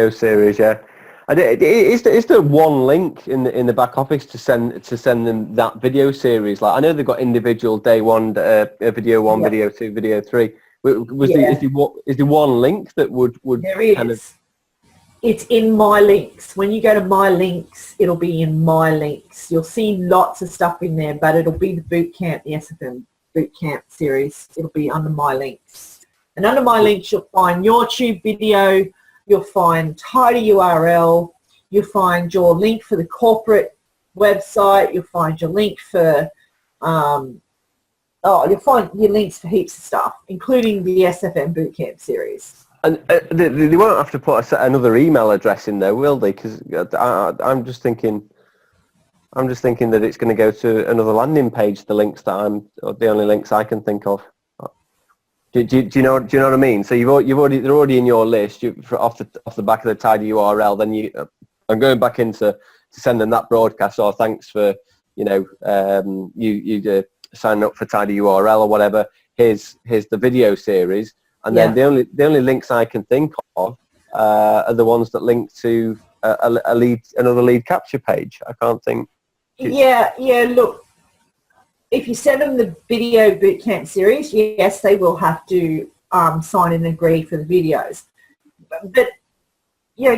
Series, yeah. Is there one link in the back office to send them that video series? Like, I know they've got individual day one, video 1, video 2, video 3. Is there one link that would there is. Kind of... It's in My Links. When you go to My Links, it'll be in My Links. You'll see lots of stuff in there, but it'll be the bootcamp, the SFM bootcamp series. It'll be under My Links. And under My Links, you'll find your tube video, you'll find Tidy URL, you'll find your link for the corporate website, you'll find your link for you'll find your links for heaps of stuff, including the SFM Bootcamp series. And they won't have to put another email address in there, will they? Because I'm just thinking that it's going to go to another landing page. The links that the only links I can think of. Do you know what I mean? So they're already in your list. Off the back of the Tidy URL. Then I'm going back in to send them that broadcast. Or thanks for you signing up for Tidy URL or whatever. Here's the video series, and then the only links I can think of are the ones that link to another lead capture page. I can't think. Look, if you send them the video bootcamp series, yes, they will have to sign and agree for the videos. But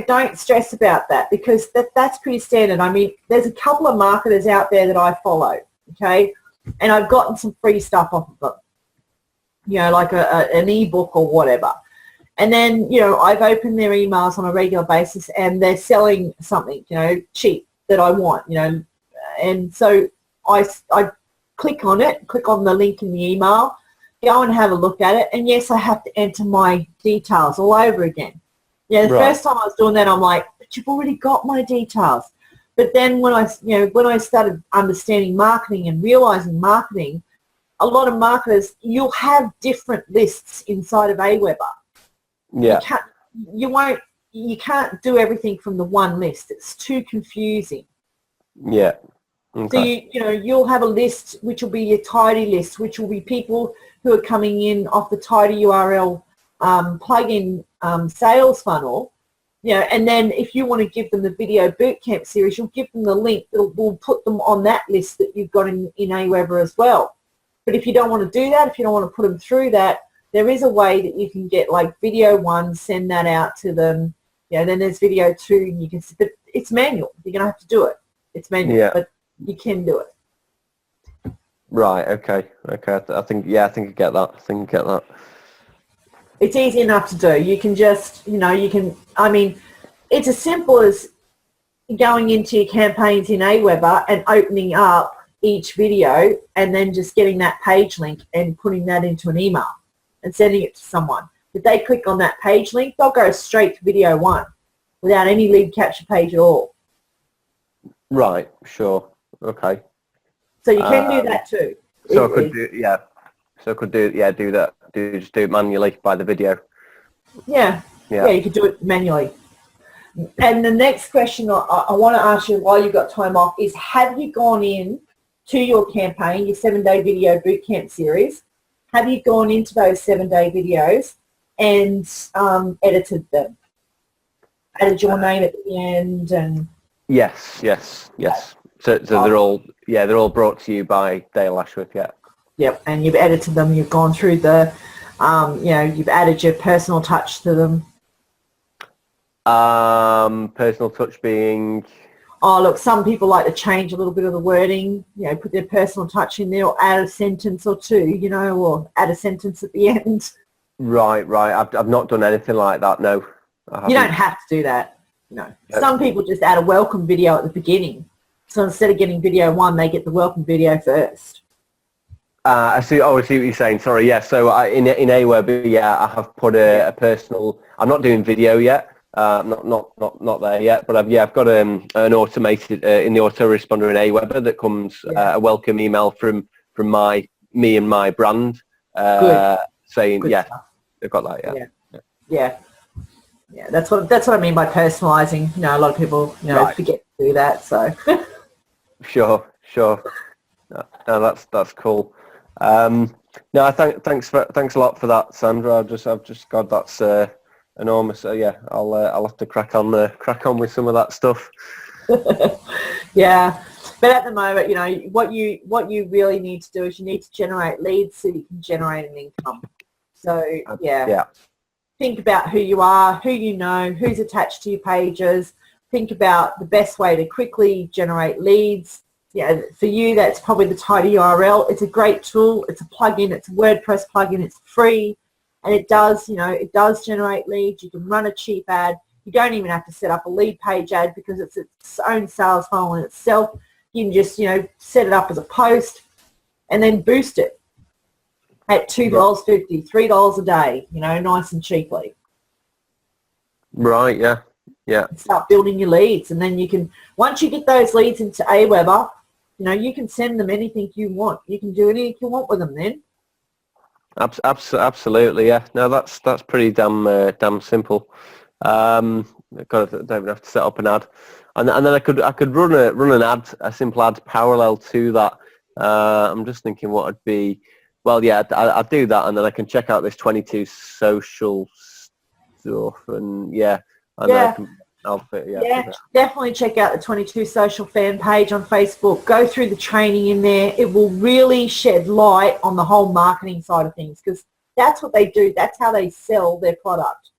don't stress about that, because that's pretty standard. I mean, there's a couple of marketers out there that I follow, okay, and I've gotten some free stuff off of them, like an ebook or whatever. And then, I've opened their emails on a regular basis and they're selling something, cheap that I want, And so I click on it, click on the link in the email, go and have a look at it, and yes, I have to enter my details all over again. Yeah, the Right. first time I was doing that, I'm like, but you've already got my details. But then when I started understanding marketing and realizing marketing, a lot of marketers, you'll have different lists inside of Aweber. Yeah. You can't do everything from the one list. It's too confusing. Yeah. So Okay. you'll have a list which will be your tidy list, which will be people who are coming in off the tidy URL plugin sales funnel. And then if you want to give them the video bootcamp series, you'll give them the link that will put them on that list that you've got in Aweber as well. But if you don't want to do that, if you don't want to put them through that, there is a way that you can get like video 1, send that out to them. Then there's video 2, and you can. But it's manual. You're gonna have to do it. It's manual, Yeah. but you can do it. Right. Okay. I think I get that. It's easy enough to do. You can just, it's as simple as going into your campaigns in Aweber and opening up each video and then just getting that page link and putting that into an email and sending it to someone. If they click on that page link, they'll go straight to video 1 without any lead capture page at all. Right. Sure. Okay. So you can do that too. So I could do that. Just do it manually by the video. Yeah, you could do it manually. And the next question I want to ask you while you've got time off is, have you gone in to your campaign, your 7-day video bootcamp series? Have you gone into those 7-day videos and edited them? Added your name at the end and... Yes. So they're all brought to you by Dale Ashworth. Yeah. Yep, and you've edited them. You've gone through the, you've added your personal touch to them. Personal touch being... Oh, look, some people like to change a little bit of the wording, put their personal touch in there or add a sentence or 2, or add a sentence at the end. Right. I've not done anything like that, no. You don't have to do that. No. Some people just add a welcome video at the beginning. So instead of getting video 1, they get the welcome video first. I see what you're saying. Sorry, yeah. So in Aweber, I have put a personal... I'm not doing video yet. Not there yet, but I've got an automated in the autoresponder in Aweber that comes a welcome email from me and my brand saying Good stuff. they've got that. Yeah. That's what I mean by personalizing. A lot of people forget to do that. So Sure. No, that's cool. No, thanks a lot for that, Sandra. I've just got that's enormous. I'll have to crack on with some of that stuff. Yeah, but at the moment, what you really need to do is you need to generate leads so you can generate an income. So think about who you are, who you know, who's attached to your pages. Think about the best way to quickly generate leads. Yeah, for you, that's probably the Tidy URL. It's a great tool. It's a plugin. It's a WordPress plugin. It's free, and it does generate leads. You can run a cheap ad. You don't even have to set up a lead page ad because it's its own sales funnel in itself. You can just set it up as a post, and then boost it at $2.50, $3 a day. Nice and cheaply. Right. Yeah. Start building your leads, and then you can, once you get those leads into Aweber, you can send them anything you want. You can do anything you want with them then. Absolutely, yeah. No, that's pretty damn simple. Don't even have to set up an ad, and then I could run an ad, a simple ad parallel to that. I'm just thinking what would be. Well, yeah, I'd do that, and then I can check out this 22 social stuff, and definitely check out the 22 Social fan page on Facebook. Go through the training in there. It will really shed light on the whole marketing side of things, because that's what they do. That's how they sell their product.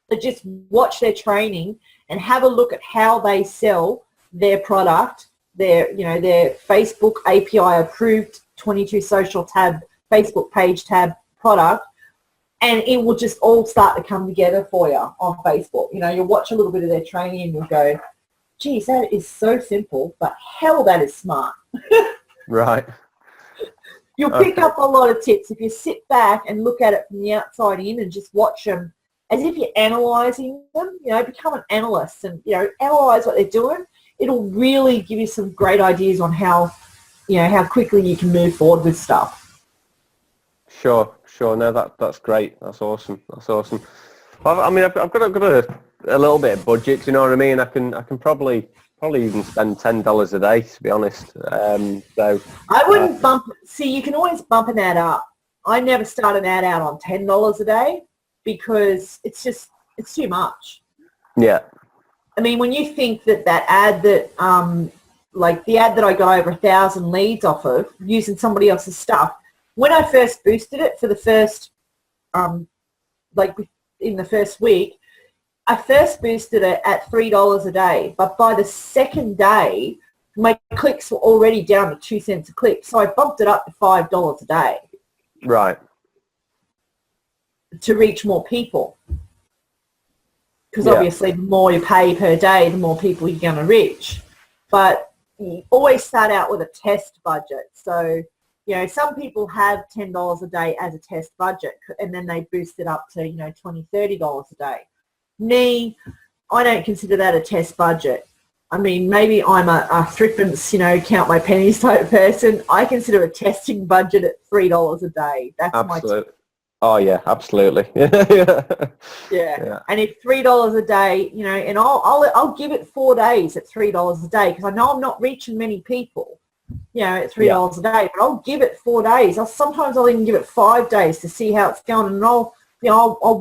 So just watch their training and have a look at how they sell their product, their Facebook API approved 22 Social tab, Facebook page tab product, and it will just all start to come together for you on Facebook. You'll watch a little bit of their training and you'll go, geez, that is so simple, but hell, that is smart. Right. You'll pick up a lot of tips if you sit back and look at it from the outside in and just watch them as if you're analysing them. You know, become an analyst and, you know, analyse what they're doing. It'll really give you some great ideas on how, you know, how quickly you can move forward with stuff. Sure. No, that's great. That's awesome. Well, I mean, I've got a little bit of budget. You know what I mean? I can probably even spend $10 a day, to be honest. So I wouldn't you can always bump an ad up. I never start an ad out on $10 a day because it's too much. Yeah. I mean, when you think that ad that, like the ad that I got over 1,000 leads off of using somebody else's stuff, when I first boosted it for the first, like in the first week, I first boosted it at $3 a day, but by the second day, my clicks were already down to 2 cents a click. So I bumped it up to $5 a day. Right. To reach more people. Because Yeah. obviously the more you pay per day, the more people you're going to reach. But you always start out with a test budget. So, you know, some people have $10 a day as a test budget and then they boost it up to, you know, $20, $30 a day. Me, I don't consider that a test budget. I mean, maybe I'm a thrippence, you know, count my pennies type person. I consider a testing budget at $3 a day. That's Absolutely. Oh yeah, absolutely. Yeah. And if $3 a day, you know, and I'll give it 4 days at $3 a day because I know I'm not reaching many people, you know, at $3 a day. But I'll give it 4 days. Sometimes I'll even give it 5 days to see how it's going, and I'll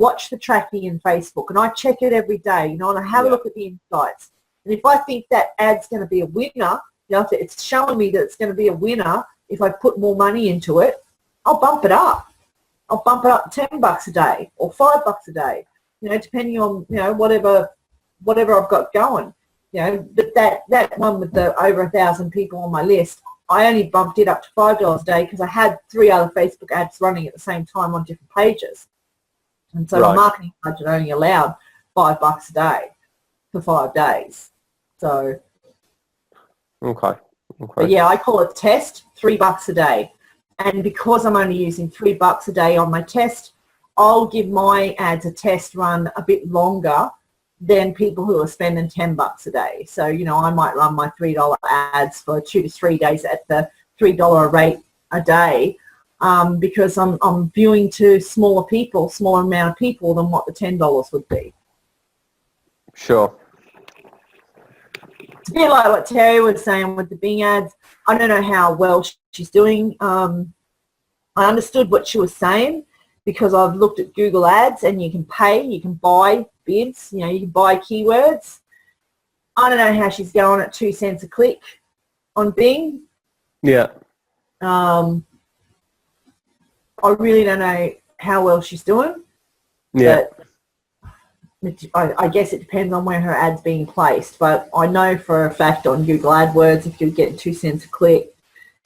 watch the tracking in Facebook and I check it every day, you know, and I have a look at the insights. And if I think that ad's going to be a winner, you know, if it's showing me that it's going to be a winner, if I put more money into it, I'll bump it up. I'll bump it up $10 a day or $5 a day, you know, depending on, you know, whatever I've got going. You know, but that one with the over 1,000 people on my list, I only bumped it up to $5 a day because I had 3 other Facebook ads running at the same time on different pages. And so my marketing budget only allowed $5 a day for 5 days. So, Okay. but yeah, I call it test, $3 a day. And because I'm only using $3 a day on my test, I'll give my ads a test run a bit longer than people who are spending $10 a day. So, you know, I might run my $3 ads for 2 to 3 days at the $3 rate a day. Because I'm viewing to smaller amount of people than what the $10 would be. Sure. It's a bit like what Terry was saying with the Bing ads. I don't know how well she's doing. I understood what she was saying because I've looked at Google Ads and you can pay, you can buy bids, you know, you can buy keywords. I don't know how she's going at 2 cents a click on Bing. Yeah. I really don't know how well she's doing. Yeah. But I guess it depends on where her ad's being placed. But I know for a fact on Google AdWords, if you're getting 2 cents a click,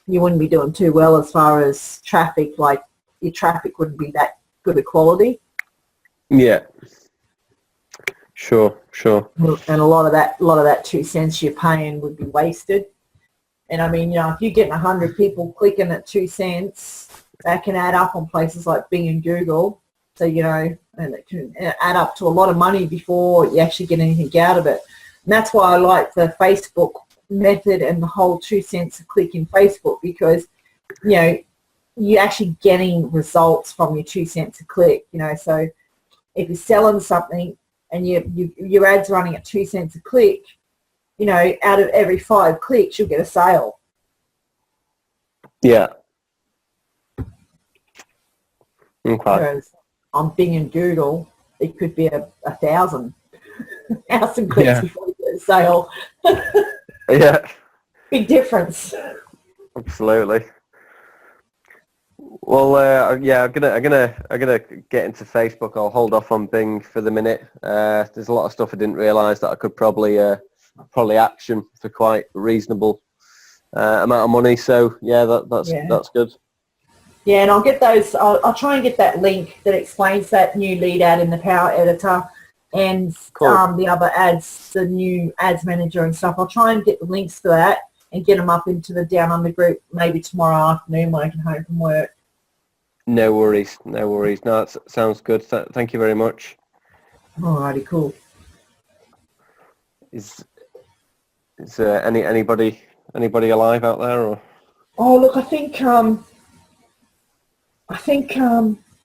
you wouldn't be doing too well as far as traffic. Like your traffic wouldn't be that good a quality. Yeah. Sure. And a lot of that 2 cents you're paying would be wasted. And I mean, you know, if you're getting 100 people clicking at 2 cents, that can add up on places like Bing and Google. So, you know, and it can add up to a lot of money before you actually get anything out of it. And that's why I like the Facebook method and the whole 2 cents a click in Facebook because, you know, you're actually getting results from your 2 cents a click, you know. So if you're selling something and your ad's running at 2 cents a click, you know, out of every 5 clicks, you'll get a sale. Yeah. Okay. Whereas on Bing and Google, it could be 1,000 clicks before you get a sale. Yeah. Big difference. Absolutely. Well, yeah, I'm gonna get into Facebook. I'll hold off on Bing for the minute. There's a lot of stuff I didn't realise that I could probably action for quite a reasonable amount of money. So yeah, that's good. Yeah, and I'll get those. I'll try and get that link that explains that new lead ad in the Power Editor and Cool. the other ads, the new ads manager and stuff. I'll try and get the links for that and get them up into the Down Under group maybe tomorrow afternoon when I get home from work. No worries. No, that sounds good. Thank you very much. Alrighty, cool. Is there anybody alive out there? Or? Oh, look, I think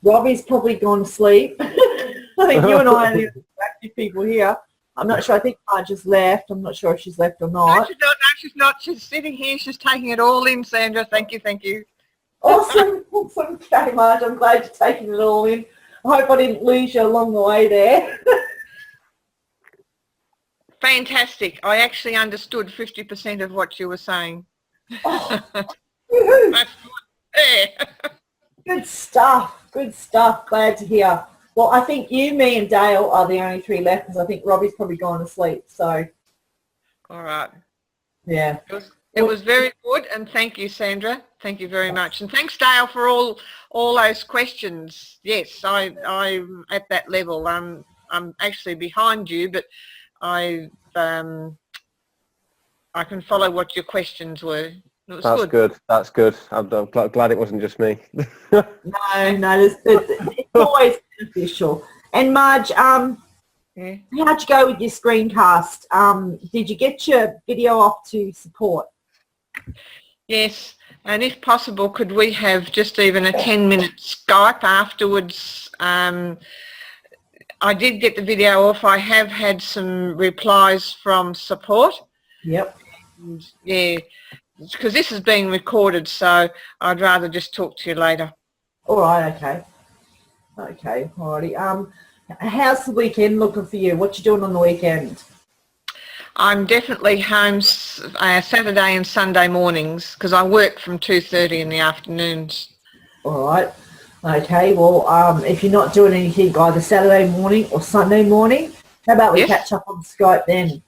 Robbie's probably gone to sleep. I think you and I are the active people here. I'm not sure. I think Marge has left. I'm not sure if she's left or No, not. she's not. No, she's not. She's sitting here. She's taking it all in, Sandra. Thank you. Thank you. Awesome. Awesome. Okay, Marge, I'm glad you're taking it all in. I hope I didn't lose you along the way there. Fantastic. I actually understood 50% of what you were saying. Oh, woohoo. That's good. Yeah. Good stuff. Good stuff. Glad to hear. Well, I think you, me, and Dale are the only three left because I think Robbie's probably gone to sleep. So, All right. yeah. It was very good, and thank you, Sandra. Thank you very much, and thanks, Dale, for all those questions. Yes, I'm at that level. I'm actually behind you, but I can follow what your questions were. It was That's good. good. That's good. I'm glad it wasn't just me. No, it's always beneficial. And Marge, Yeah. how'd you go with your screencast? Did you get your video off to support? Yes, and if possible, could we have just even a 10-minute Skype afterwards? I did get the video off. I have had some replies from support. Yep. And, yeah, because this is being recorded, so I'd rather just talk to you later. All right. Okay. Okay. Alrighty. How's the weekend looking for you? What you doing on the weekend? I'm definitely home Saturday and Sunday mornings because I work from 2:30 in the afternoons. All right. Okay. Well, if you're not doing anything either Saturday morning or Sunday morning, how about we Yes. catch up on Skype then?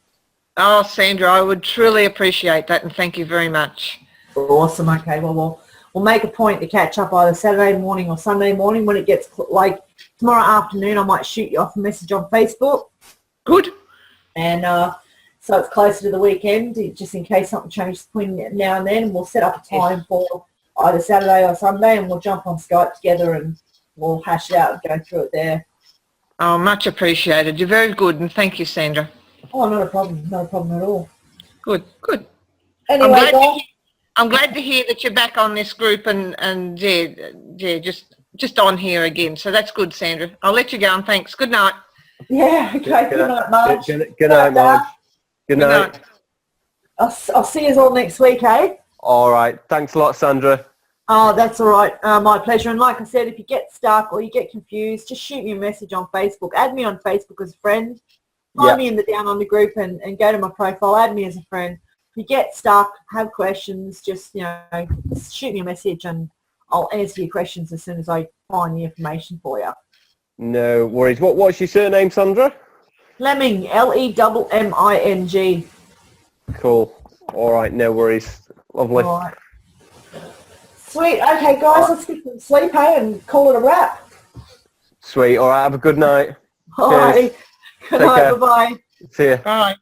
Oh, Sandra, I would truly appreciate that, and thank you very much. Awesome. Okay. Well, we'll make a point to catch up either Saturday morning or Sunday morning. When it gets like tomorrow afternoon, I might shoot you off a message on Facebook. Good. And so it's closer to the weekend, just in case something changes between now and then. And we'll set up a time for either Saturday or Sunday, and we'll jump on Skype together and we'll hash it out and go through it there. Oh, much appreciated. You're very good, and thank you, Sandra. Oh, not a problem. Not a problem at all. Good, good. Anyway, guys. I'm glad to hear that you're back on this group and yeah, just on here again. So that's good, Sandra. I'll let you go, and thanks. Good night. Yeah, okay. Good night, Marge. Good night, Marge. Good night. I'll see you all next week, eh? All right. Thanks a lot, Sandra. Oh, that's all right. My pleasure. And like I said, if you get stuck or you get confused, just shoot me a message on Facebook. Add me on Facebook as a friend. Find me in the Down Under group and go to my profile. Add me as a friend. If you get stuck, have questions, just, shoot me a message and I'll answer your questions as soon as I find the information for you. No worries. What's your surname, Sandra? Lemming, Leming. Cool. All right. No worries. Lovely. All right. Sweet. Okay, guys, let's get some sleep, hey, and call it a wrap. Sweet. All right. Have a good night. All right. Good Take night. care. Bye-bye. See ya. Bye.